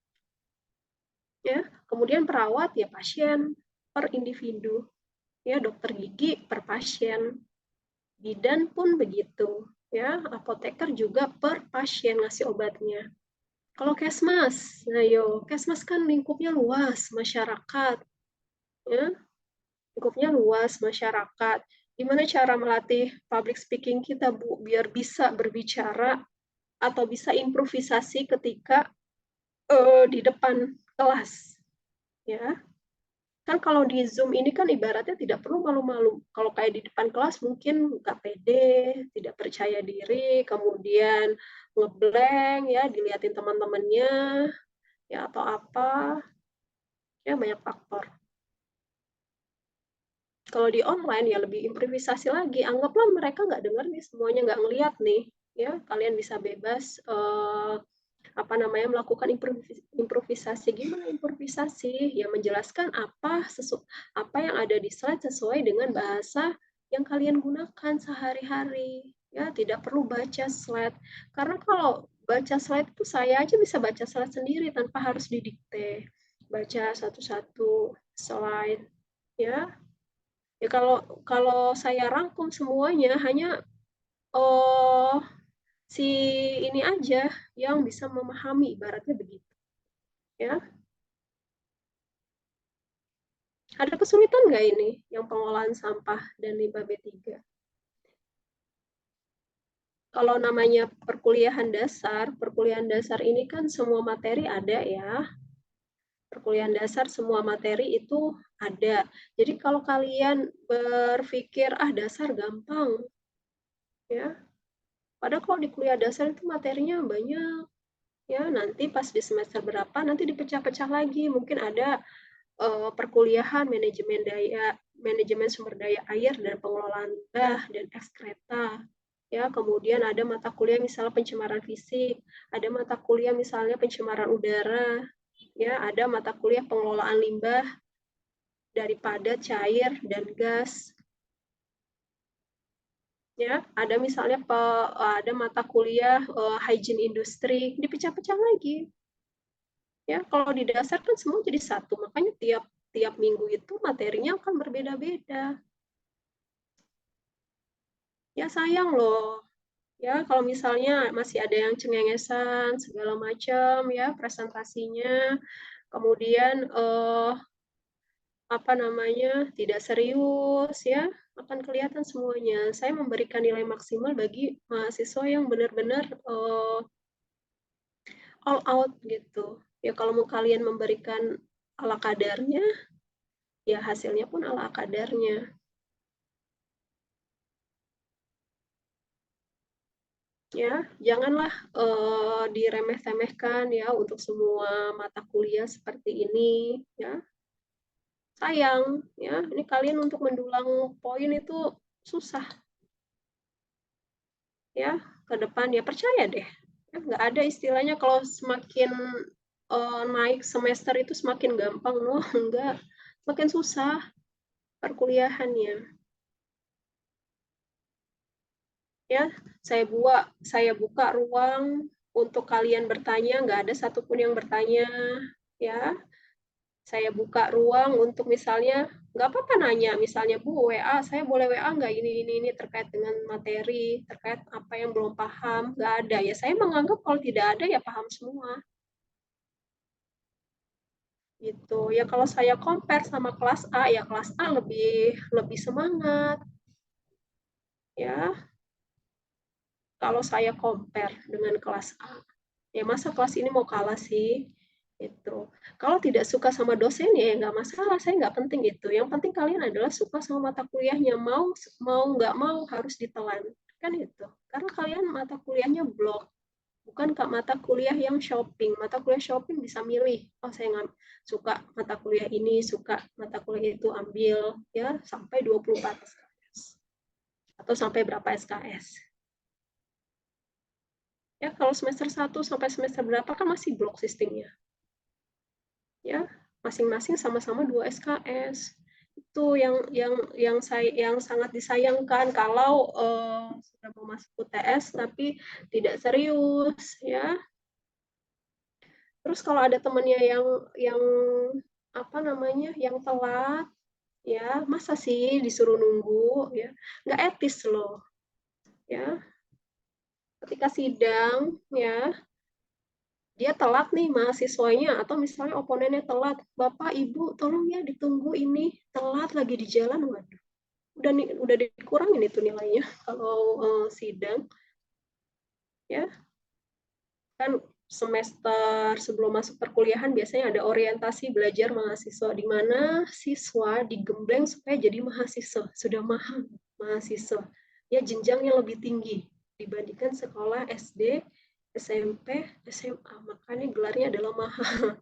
Ya, kemudian perawat ya pasien per individu. Ya, dokter gigi per pasien. Bidan pun begitu, ya. Apoteker juga per pasien ngasih obatnya. Kalau Kesmas, nah Kesmas kan lingkupnya luas, masyarakat. Ya, lingkupnya luas, masyarakat. Gimana cara melatih public speaking kita, Bu, biar bisa berbicara atau bisa improvisasi ketika di depan kelas, ya. Kan kalau di Zoom ini kan ibaratnya tidak perlu malu-malu. Kalau kayak di depan kelas mungkin nggak pede, tidak percaya diri, kemudian ngeblank ya, dilihatin teman-temannya, ya atau apa, ya banyak faktor. Kalau di online ya lebih improvisasi lagi. Anggaplah mereka nggak dengar nih, semuanya nggak ngelihat nih, ya kalian bisa bebas melakukan improvisasi. Gimana improvisasi? Ya menjelaskan apa yang ada di slide sesuai dengan bahasa yang kalian gunakan sehari-hari. Ya, tidak perlu baca slide. Karena kalau baca slide itu saya aja bisa baca slide sendiri tanpa harus didikte. Baca satu-satu slide, ya. Ya kalau saya rangkum semuanya hanya si ini aja yang bisa memahami, ibaratnya begitu. Ya. Ada kesulitan nggak ini yang pengolahan sampah dan limbah B3? Kalau namanya perkuliahan dasar ini kan semua materi ada ya. Perkuliahan dasar semua materi itu ada. Jadi kalau kalian berpikir dasar gampang, ya. Padahal kalau di kuliah dasar itu materinya banyak, ya. Nanti pas di semester berapa nanti dipecah-pecah lagi. Mungkin ada perkuliahan manajemen sumber daya air dan pengelolaan limbah dan ekskreta. Ya, kemudian ada mata kuliah misalnya pencemaran fisik, ada mata kuliah misalnya pencemaran udara, ya, ada mata kuliah pengelolaan limbah dari padat, cair, dan gas. Ya, ada misalnya ada mata kuliah hygiene industri, dipecah-pecah lagi. Ya, kalau di dasar kan semua jadi satu, makanya tiap minggu itu materinya akan berbeda-beda. Ya sayang loh. Ya, kalau misalnya masih ada yang cengengesan segala macam ya presentasinya, kemudian tidak serius ya, akan kelihatan semuanya. Saya memberikan nilai maksimal bagi mahasiswa yang benar-benar all out gitu. Ya kalau mau kalian memberikan ala kadarnya, ya hasilnya pun ala kadarnya. Ya, janganlah diremeh-temehkan ya untuk semua mata kuliah seperti ini ya. Sayang ya, ini kalian untuk mendulang poin itu susah. Ya, ke depan ya percaya deh. Ya, nggak ada istilahnya kalau semakin naik semester itu semakin gampang, no, enggak. Semakin susah perkuliahannya. Ya, saya buka ruang untuk kalian bertanya, nggak ada satupun yang bertanya, ya. Saya buka ruang untuk misalnya, nggak apa-apa nanya, misalnya Bu, WA, saya boleh WA nggak ini terkait dengan materi, terkait apa yang belum paham, nggak ada. Ya saya menganggap kalau tidak ada ya paham semua. Gitu. Ya kalau saya compare sama kelas A, ya kelas A lebih semangat. Ya, kalau saya compare dengan kelas A. Ya masa kelas ini mau kalah sih? Itu. Kalau tidak suka sama dosen ya nggak masalah, saya nggak penting itu. Yang penting kalian adalah suka sama mata kuliahnya, mau nggak mau harus ditelan, kan itu. Karena kalian mata kuliahnya blok, bukan mata kuliah yang shopping. Mata kuliah shopping bisa milih, oh saya nggak suka mata kuliah ini, suka mata kuliah itu, ambil ya sampai 24 SKS atau sampai berapa SKS. Ya kalau semester 1 sampai semester berapa kan masih blok sistemnya. Ya, masing-masing sama-sama 2 SKS. Itu yang sangat disayangkan kalau sudah mau masuk UTS tapi tidak serius ya. Terus kalau ada temannya yang yang telat ya, masa sih disuruh nunggu ya? Nggak etis loh. Ya. Ketika sidang ya, dia telat nih mahasiswanya atau misalnya oponennya telat, Bapak Ibu tolong ya ditunggu ini, telat lagi di jalan, waduh udah dikurangin itu nilainya kalau sidang ya. Kan semester sebelum masuk perkuliahan biasanya ada orientasi belajar mahasiswa, di mana siswa digembleng supaya jadi mahasiswa, sudah mahal mahasiswa ya, jenjangnya lebih tinggi dibandingkan sekolah SD, SMP, SMA, makanya gelarnya adalah mahal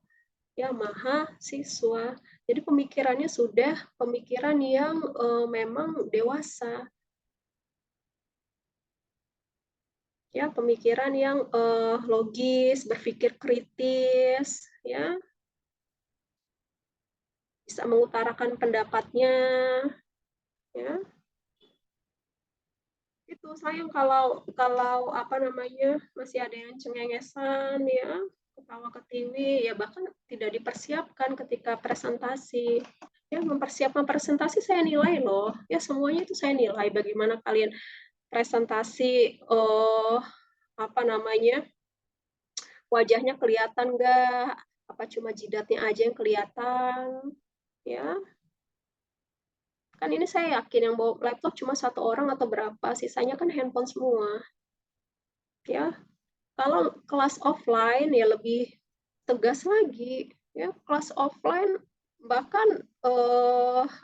ya, mahasiswa. Jadi pemikirannya sudah pemikiran yang memang dewasa ya, pemikiran yang logis, berpikir kritis ya, bisa mengutarakan pendapatnya ya. Itu sayang kalau masih ada yang cengengesan ya, ketawa ketiwi ya, bahkan tidak dipersiapkan ketika presentasi ya. Mempersiapkan presentasi saya nilai loh ya, semuanya itu saya nilai. Bagaimana kalian presentasi apa namanya, wajahnya kelihatan nggak? Apa cuma jidatnya aja yang kelihatan? Ya, kan ini saya yakin yang bawa laptop cuma 1 orang atau berapa, sisanya kan handphone semua. Ya, kalau kelas offline ya lebih tegas lagi. Ya, kelas offline bahkan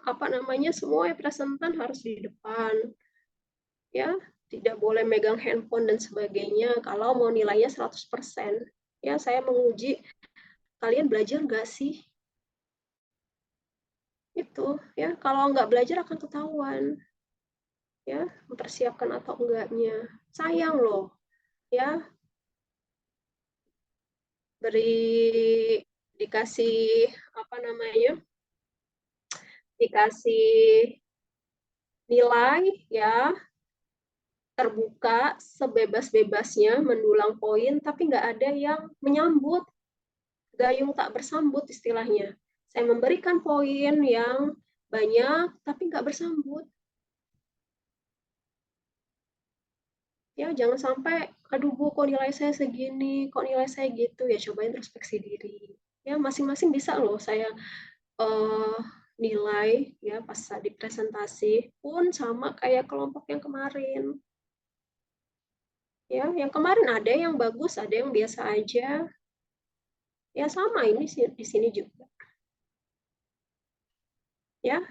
apa namanya, semua presentan harus di depan. Ya, tidak boleh megang handphone dan sebagainya kalau mau nilainya 100%. Ya, saya menguji kalian belajar nggak sih? Itu ya, kalau nggak belajar akan ketahuan ya, mempersiapkan atau enggaknya. Sayang loh ya, dikasih apa namanya, dikasih nilai ya, terbuka sebebas-bebasnya mendulang poin, tapi nggak ada yang menyambut, gayung tak bersambut istilahnya. Saya memberikan poin yang banyak, tapi nggak bersambut. Ya, jangan sampai, aduh Bu, kok nilai saya segini, kok nilai saya gitu. Ya, coba introspeksi diri. Ya, masing-masing bisa loh saya nilai ya pas di presentasi pun sama kayak kelompok yang kemarin. Ya, yang kemarin ada yang bagus, ada yang biasa aja. Ya, sama ini sih di sini juga. Ya.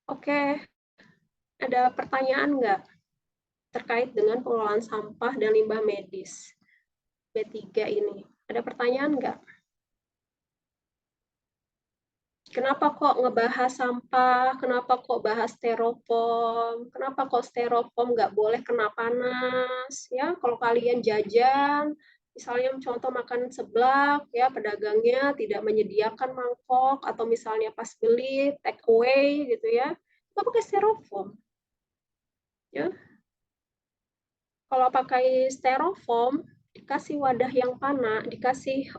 Oke. Ada pertanyaan nggak terkait dengan pengelolaan sampah dan limbah medis B3 ini? Ada pertanyaan nggak? Kenapa kok ngebahas sampah? Kenapa kok bahas styrofoam? Kenapa kok styrofoam nggak boleh kena panas? Ya, kalau kalian jajan, misalnya contoh makan seblak, ya pedagangnya tidak menyediakan mangkok atau misalnya pas beli take away gitu ya, kita pakai styrofoam. Ya, kalau pakai styrofoam, dikasih wadah yang panas, dikasih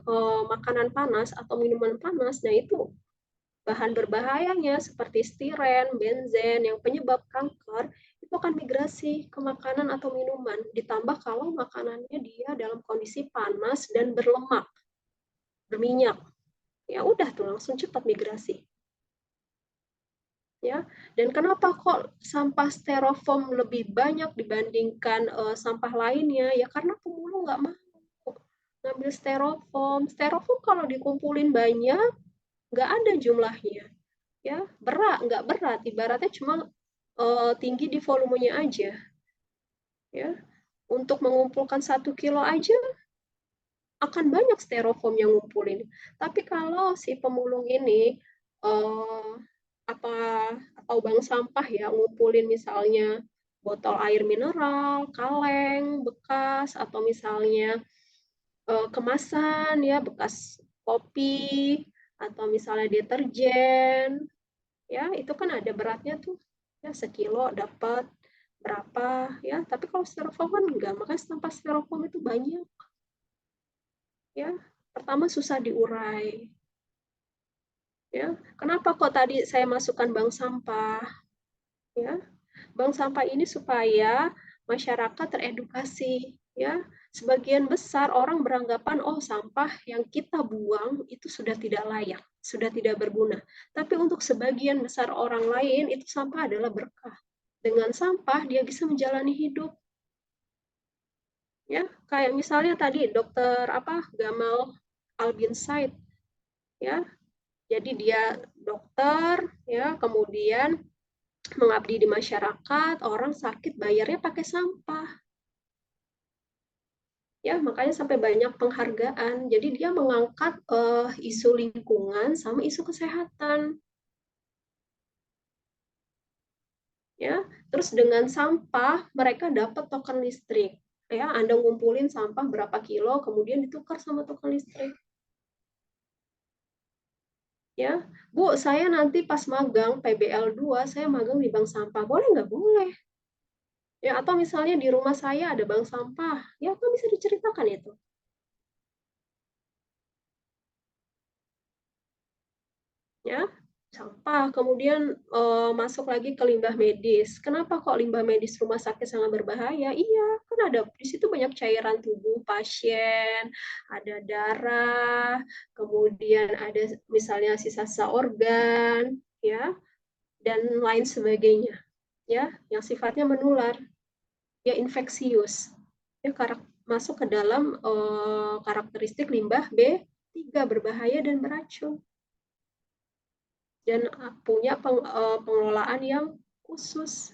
makanan panas atau minuman panas, nah itu bahan berbahayanya seperti stiren, benzen yang penyebab kanker itu akan migrasi ke makanan atau minuman. Ditambah kalau makanannya dia dalam kondisi panas dan berlemak, berminyak, ya udah tuh langsung cepat migrasi. Ya, dan kenapa kok sampah styrofoam lebih banyak dibandingkan sampah lainnya? Ya karena pemulung nggak mau ngambil styrofoam. Styrofoam kalau dikumpulin banyak nggak ada jumlahnya. Ya nggak berat, ibaratnya cuma tinggi di volumenya aja. Ya, untuk mengumpulkan 1 kilo aja akan banyak styrofoam yang ngumpulin. Tapi kalau si pemulung ini atau bank sampah ya ngumpulin misalnya botol air mineral, kaleng bekas atau misalnya kemasan ya bekas kopi atau misalnya deterjen ya itu kan ada beratnya tuh ya sekilo dapat berapa ya, tapi kalau styrofoam kan enggak, makanya sampah styrofoam itu banyak ya. Pertama susah diurai ya, kenapa kok tadi saya masukkan bank sampah ya, bank sampah ini supaya masyarakat teredukasi ya. Sebagian besar orang beranggapan oh sampah yang kita buang itu sudah tidak layak, sudah tidak berguna. Tapi untuk sebagian besar orang lain itu sampah adalah berkah. Dengan sampah dia bisa menjalani hidup. Ya, kayak misalnya tadi dokter Gamal Albin Said ya. Jadi dia dokter ya, kemudian mengabdi di masyarakat, orang sakit bayarnya pakai sampah. Ya, makanya sampai banyak penghargaan. Jadi dia mengangkat isu lingkungan sama isu kesehatan. Ya, terus dengan sampah mereka dapat token listrik. Ya, Anda ngumpulin sampah berapa kilo, kemudian ditukar sama token listrik. Ya, Bu, saya nanti pas magang PBL 2, saya magang di bank sampah. Boleh nggak? Boleh. Ya, atau misalnya di rumah saya ada bank sampah. Ya, kan bisa diceritakan itu. Ya, sampah, kemudian masuk lagi ke limbah medis. Kenapa kok limbah medis rumah sakit sangat berbahaya? Iya, kan ada di situ banyak cairan tubuh pasien, ada darah, kemudian ada misalnya sisa-sisa organ, ya, dan lain sebagainya, ya, yang sifatnya menular, ya infeksius, ya masuk ke dalam karakteristik limbah B3 berbahaya dan beracun. Dan punya pengelolaan yang khusus.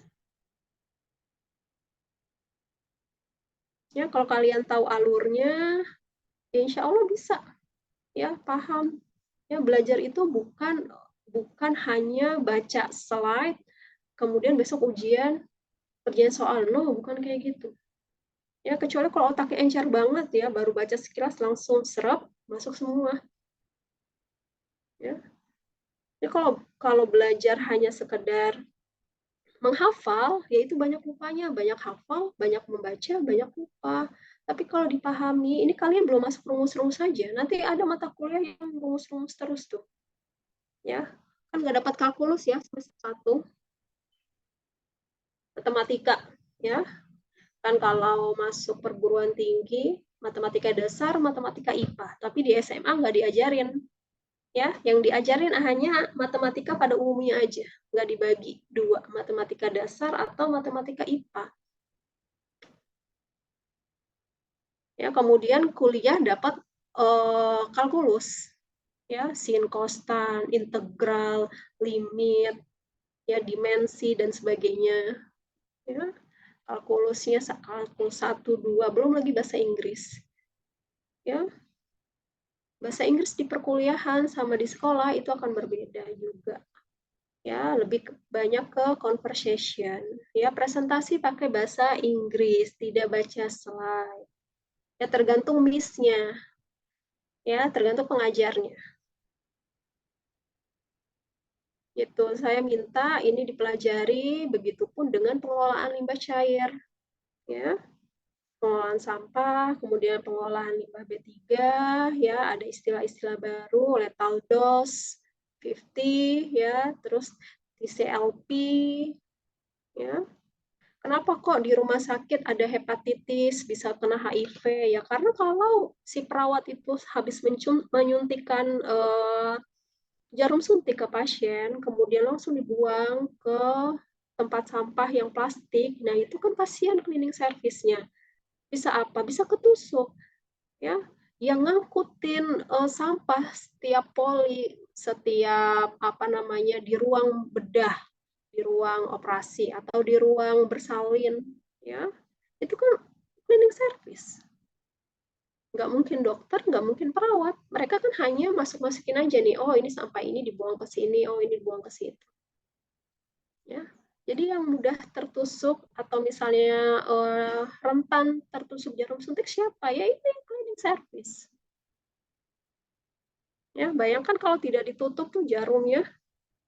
Ya, kalau kalian tahu alurnya, ya insya Allah bisa, ya paham. Ya, belajar itu bukan hanya baca slide, kemudian besok ujian, kerjaan soal, no, bukan kayak gitu. Ya, kecuali kalau otaknya encer banget ya, baru baca sekilas langsung serap, masuk semua. Ya, ya kalau belajar hanya sekedar menghafal, yaitu banyak lupanya, banyak hafal, banyak membaca, banyak lupa. Tapi kalau dipahami, ini kalian belum masuk rumus-rumus saja. Nanti ada mata kuliah yang rumus-rumus terus tuh. Ya, kan nggak dapat kalkulus ya semester 1. Matematika, ya. Kan kalau masuk perguruan tinggi, matematika dasar, matematika IPA. Tapi di SMA nggak diajarin. Ya, yang diajarin hanya matematika pada umumnya aja, nggak dibagi dua, matematika dasar atau matematika IPA. Ya, kemudian kuliah dapat kalkulus, ya, sin, kostan, integral, limit, ya, dimensi dan sebagainya. Ya, kalkulusnya kalkulus 1, 2, belum lagi bahasa Inggris. Ya, bahasa Inggris di perkuliahan sama di sekolah itu akan berbeda juga. Ya, lebih banyak ke conversation. Ya, presentasi pakai bahasa Inggris, tidak baca slide. Ya, tergantung miss-nya. Ya, tergantung pengajarnya. Gitu, saya minta ini dipelajari, begitupun dengan pengelolaan limbah cair. Ya, pengelolaan sampah, kemudian pengolahan limbah B3, ya, ada istilah-istilah baru, lethal dose, 50, ya, terus TCLP, ya. Kenapa kok di rumah sakit ada hepatitis, bisa kena HIV? Ya karena kalau si perawat itu habis menyuntikkan jarum suntik ke pasien, kemudian langsung dibuang ke tempat sampah yang plastik, nah itu kan pasien cleaning service-nya. Bisa apa? Bisa ketusuk. Ya, yang ngangkutin sampah setiap poli, setiap apa namanya di ruang bedah, di ruang operasi atau di ruang bersalin, ya itu kan cleaning service. Nggak mungkin dokter, nggak mungkin perawat. Mereka kan hanya masuk-masukin aja nih, oh ini sampah ini dibuang ke sini, oh ini dibuang ke situ. Ya, jadi yang mudah tertusuk atau misalnya rentan tertusuk jarum suntik siapa? Ya ini cleaning service. Ya, bayangkan kalau tidak ditutup tuh jarumnya,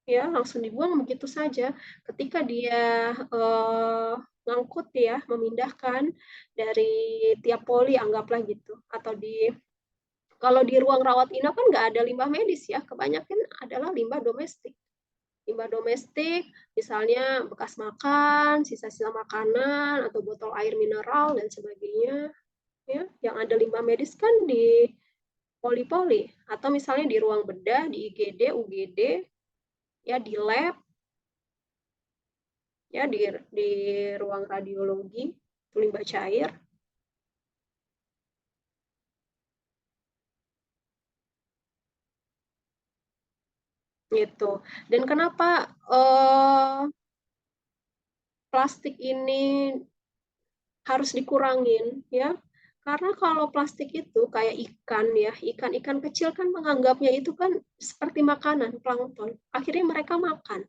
ya langsung dibuang begitu saja. Ketika dia ngangkut ya, memindahkan dari tiap poli anggaplah gitu, atau kalau di ruang rawat inap kan nggak ada limbah medis ya, kebanyakan adalah limbah domestik. Limbah domestik, misalnya bekas makan, sisa-sisa makanan, atau botol air mineral dan sebagainya. Ya, yang ada limbah medis kan di poli-poli, atau misalnya di ruang bedah, di IGD, UGD, ya di lab, ya di ruang radiologi, limbah cair. Gitu. Dan kenapa plastik ini harus dikurangin ya? Karena kalau plastik itu kayak ikan ya, ikan-ikan kecil kan menganggapnya itu kan seperti makanan plankton. Akhirnya mereka makan.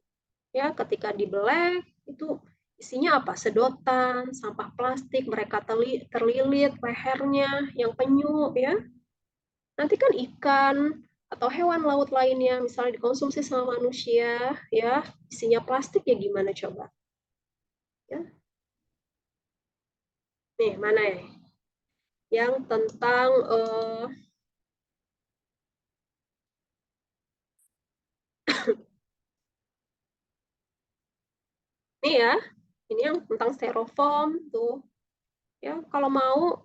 Ya, ketika dibelek itu isinya apa? Sedotan, sampah plastik, mereka terlilit lehernya yang penyu ya. Nanti kan ikan atau hewan laut lainnya misalnya dikonsumsi sama manusia ya, isinya plastik ya gimana coba? Ya. Nih, mana ya? Yang tentang Nih ya, ini yang tentang styrofoam tuh. Ya, kalau mau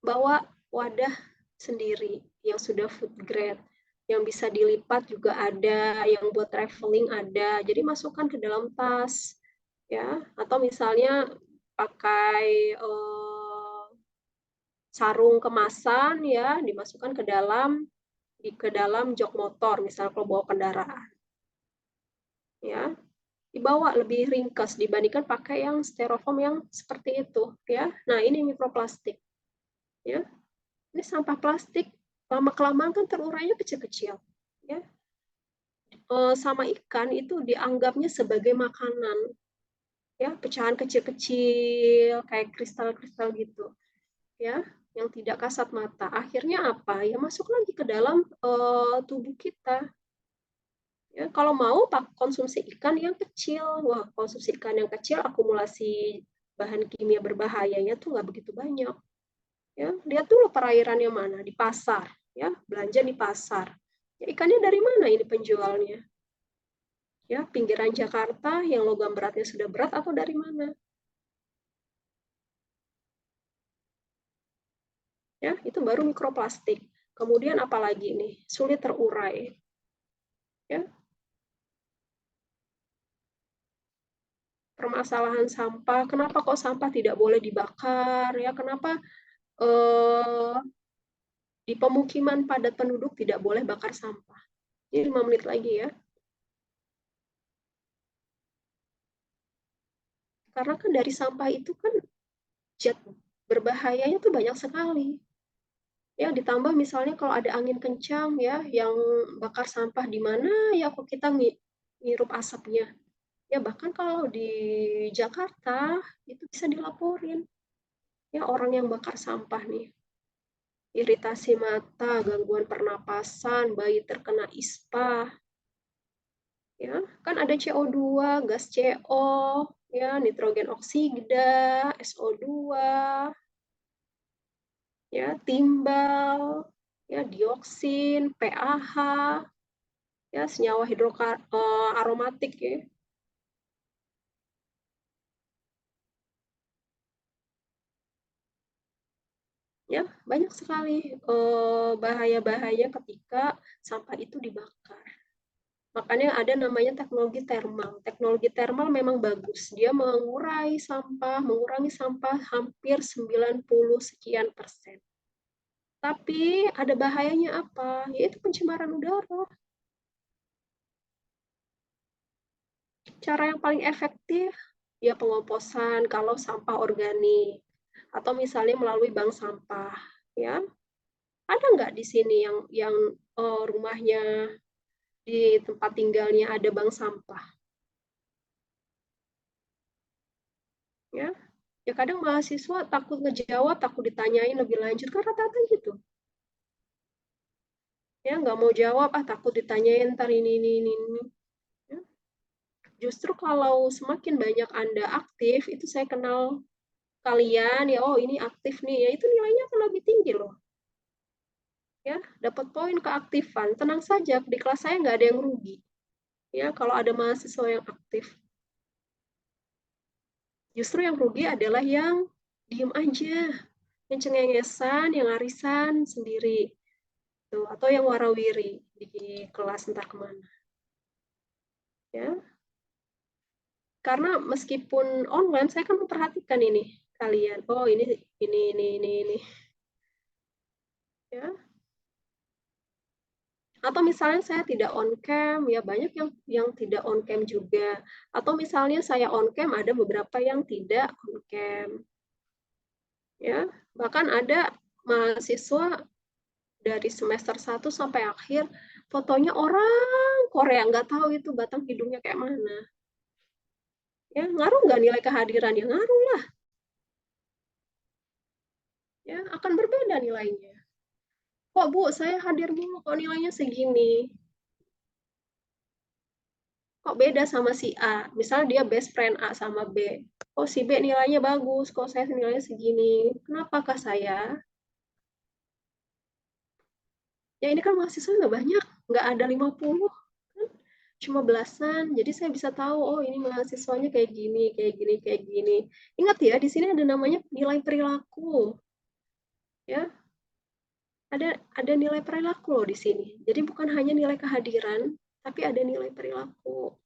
bawa wadah sendiri yang sudah food grade, yang bisa dilipat juga ada, yang buat traveling ada. Jadi masukkan ke dalam tas, ya. Atau misalnya pakai sarung kemasan, ya, dimasukkan ke dalam jok motor, misalnya kalau bawa kendaraan, ya. Dibawa lebih ringkas dibandingkan pakai yang styrofoam yang seperti itu, ya. Nah, ini mikroplastik, ya. Ini sampah plastik lama-kelamaan kan terurainya kecil-kecil, ya. Sama ikan itu dianggapnya sebagai makanan, ya, pecahan kecil-kecil kayak kristal-kristal gitu, ya, yang tidak kasat mata. Akhirnya apa? Ya masuk lagi ke dalam tubuh kita. Ya, kalau mau konsumsi ikan yang kecil, wah konsumsi ikan yang kecil akumulasi bahan kimia berbahayanya tuh nggak begitu banyak. Ya, lihat dulu perairannya mana di pasar, ya belanja di pasar. Ya, ikannya dari mana ini penjualnya? Ya, pinggiran Jakarta yang logam beratnya sudah berat atau dari mana? Ya, itu baru mikroplastik. Kemudian apalagi nih? Sulit terurai. Ya, permasalahan sampah, kenapa kok sampah tidak boleh dibakar? Ya, kenapa di pemukiman padat penduduk tidak boleh bakar sampah? Ini 5 menit lagi ya. Karena kan dari sampah itu kan zat berbahayanya tuh banyak sekali. Ya, ditambah misalnya kalau ada angin kencang ya yang bakar sampah di mana ya kok kita ngirup asapnya. Ya bahkan kalau di Jakarta itu bisa dilaporin. Ya orang yang bakar sampah nih. Iritasi mata, gangguan pernapasan, bayi terkena ispa. Ya, kan ada CO2, gas CO, ya, nitrogen oksida, SO2, ya, timbal, ya, dioksin, PAH, ya, senyawa aromatik ya. Ya, banyak sekali bahaya-bahaya ketika sampah itu dibakar. Makanya ada namanya teknologi thermal. Teknologi thermal memang bagus. Dia mengurangi sampah hampir 90 sekian persen. Tapi ada bahayanya apa? Yaitu pencemaran udara. Cara yang paling efektif ya pengomposan kalau sampah organik atau misalnya melalui bank sampah, ya. Ada nggak di sini yang rumahnya di tempat tinggalnya ada bank sampah? Ya, ya kadang mahasiswa takut ngejawab, takut ditanyain lebih lanjut kan rata-rata gitu. Ya nggak mau jawab, takut ditanyain ntar ini. Ya. Justru kalau semakin banyak Anda aktif, itu saya kenal kalian ya, oh ini aktif nih, ya itu nilainya akan lebih tinggi loh. Ya, dapat poin keaktifan. Tenang saja, di kelas saya nggak ada yang rugi. Ya, kalau ada mahasiswa yang aktif. Justru yang rugi adalah yang diem aja, yang cengengesan, yang arisan sendiri, tuh, atau yang warawiri di kelas entar kemana. Ya, karena meskipun online, saya kan memperhatikan ini kalian. Oh ini. Ya, atau misalnya saya tidak on cam, ya banyak yang tidak on cam juga. Atau misalnya saya on cam, ada beberapa yang tidak on cam. Ya, bahkan ada mahasiswa dari semester 1 sampai akhir fotonya orang Korea, nggak tahu itu batang hidungnya kayak mana. Ya, ngaruh nggak nilai kehadiran? Ya ngaruh lah. Ya, akan berbeda nilainya. Kok Bu, saya hadir mulu kok nilainya segini? Kok beda sama si A? Misal dia best friend A sama B. Kok si B nilainya bagus, kok saya nilainya segini? Kenapakah saya? Ya ini kan mahasiswa nggak banyak, nggak ada 50. cuma belasan. Jadi saya bisa tahu, oh ini mahasiswanya kayak gini, kayak gini, kayak gini. Ingat ya, di sini ada namanya nilai perilaku. Ya, ada nilai perilaku loh di sini. Jadi bukan hanya nilai kehadiran, tapi ada nilai perilaku.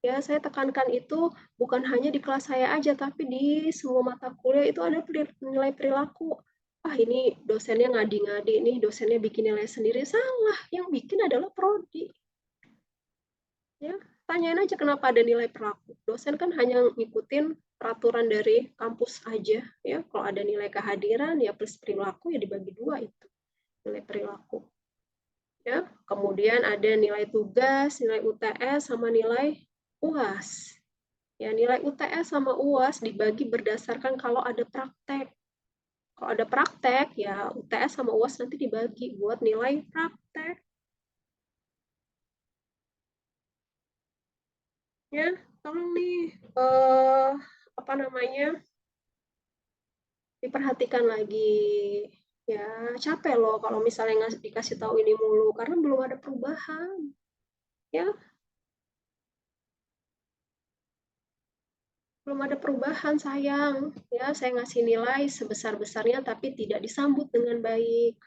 Ya, saya tekankan itu bukan hanya di kelas saya aja, tapi di semua mata kuliah itu ada nilai perilaku. Ah, ini dosennya ngadi-ngadi, nih dosennya bikin nilai sendiri. Salah, yang bikin adalah prodi. Ya, tanyain aja kenapa ada nilai perilaku. Dosen kan hanya ngikutin peraturan dari kampus aja. Ya, kalau ada nilai kehadiran ya plus perilaku ya dibagi dua itu nilai perilaku. Ya, kemudian ada nilai tugas, nilai UTS sama nilai UAS. Ya, nilai UTS sama UAS dibagi berdasarkan kalau ada praktek. Kalau ada praktek, ya UTS sama UAS nanti dibagi buat nilai praktek. Ya, tolong nih, apa namanya, diperhatikan lagi. Ya, capek loh kalau misalnya dikasih tahu ini mulu, karena belum ada perubahan. Ya, belum ada perubahan, sayang. Ya, saya ngasih nilai sebesar-besarnya tapi tidak disambut dengan baik.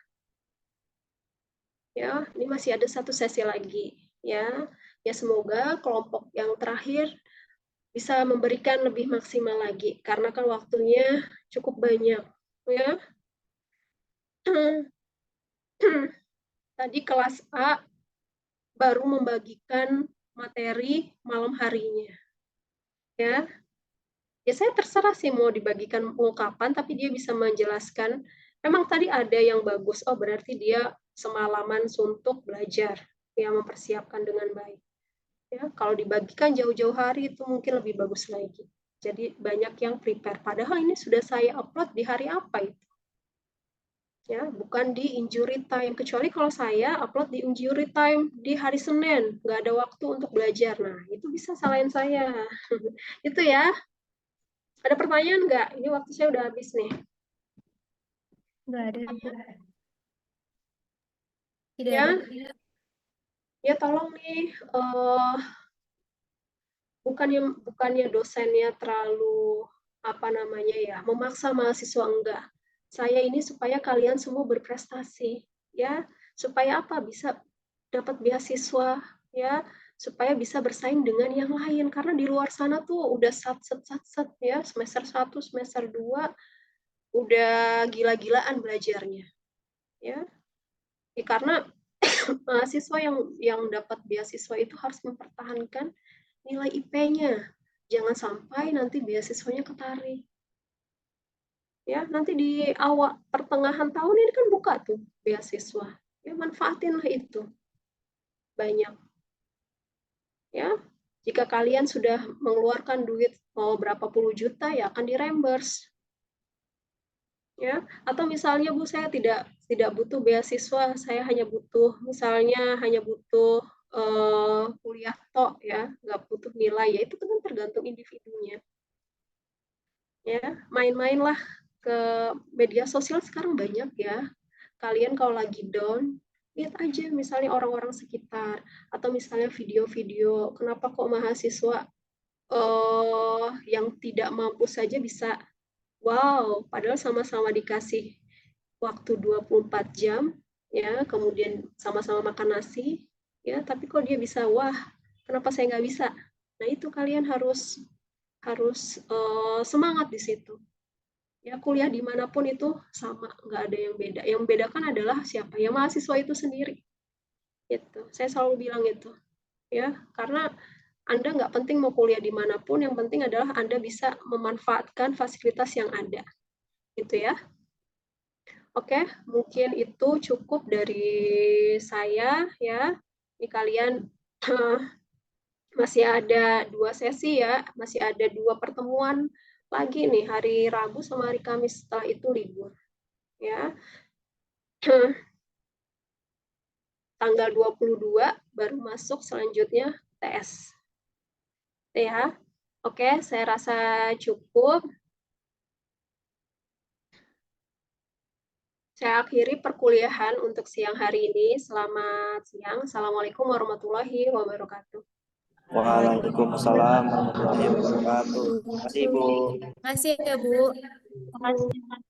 Ya, ini masih ada satu sesi lagi. Ya, ya semoga kelompok yang terakhir bisa memberikan lebih maksimal lagi karena kan waktunya cukup banyak. Ya, tadi kelas A baru membagikan materi malam harinya. Ya, ya saya terserah sih mau dibagikan ungkapan, tapi dia bisa menjelaskan. Memang tadi ada yang bagus, oh berarti dia semalaman suntuk belajar, yang mempersiapkan dengan baik. Ya, kalau dibagikan jauh-jauh hari itu mungkin lebih bagus lagi. Jadi banyak yang prepare. Padahal ini sudah saya upload di hari apa itu? Ya, bukan di injury time. Kecuali kalau saya upload di injury time di hari Senin, nggak ada waktu untuk belajar. Nah, itu bisa salahin saya. Itu ya. Ada pertanyaan nggak? Ini waktu saya udah habis nih. Nggak ada. Tidak Ya, ada. ya tolong nih, bukannya dosennya terlalu apa namanya ya, memaksa mahasiswa, enggak. Saya ini supaya kalian semua berprestasi, ya, supaya apa, bisa dapat beasiswa, ya, supaya bisa bersaing dengan yang lain, karena di luar sana tuh udah sat ya, semester 1, semester 2 udah gila-gilaan belajarnya, ya. Ya, karena mahasiswa yang dapat beasiswa itu harus mempertahankan nilai IP-nya. Jangan sampai nanti beasiswanya ketarik. Ya, nanti di awal pertengahan tahun ini kan buka tuh beasiswa. Ya, manfaatinlah itu. Banyak. Ya. Jika kalian sudah mengeluarkan duit mau berapa puluh juta ya akan direimburse. Ya, atau misalnya Bu saya tidak butuh beasiswa, saya hanya butuh kuliah tok ya, nggak butuh nilai ya, itu kan tergantung individunya. Ya, main-mainlah ke media sosial sekarang banyak ya. Kalian kalau lagi down, lihat aja misalnya orang-orang sekitar atau misalnya video-video kenapa kok mahasiswa yang tidak mampu saja bisa wow, padahal sama-sama dikasih waktu 24 jam ya, kemudian sama-sama makan nasi ya, tapi kok dia bisa, wah, kenapa saya nggak bisa? Nah, itu kalian harus harus semangat di situ. Ya, kuliah dimanapun itu sama, nggak ada yang beda. Yang membedakan adalah siapa? Ya mahasiswa itu sendiri. Gitu. Saya selalu bilang itu. Ya, karena Anda nggak penting mau kuliah dimanapun, yang penting adalah Anda bisa memanfaatkan fasilitas yang ada. Gitu ya. Oke, mungkin itu cukup dari saya ya. Ini kalian masih ada 2 sesi ya, masih ada 2 pertemuan lagi nih, hari Rabu sama hari Kamis, setelah itu libur. Ya. Tanggal 22 baru masuk selanjutnya TS. Ya. Oke, saya rasa cukup. Saya akhiri perkuliahan untuk siang hari ini. Selamat siang. Assalamualaikum warahmatullahi wabarakatuh. Waalaikumsalam warahmatullahi wabarakatuh. Terima kasih, Bu. Terima kasih ya, Bu. Terima kasih.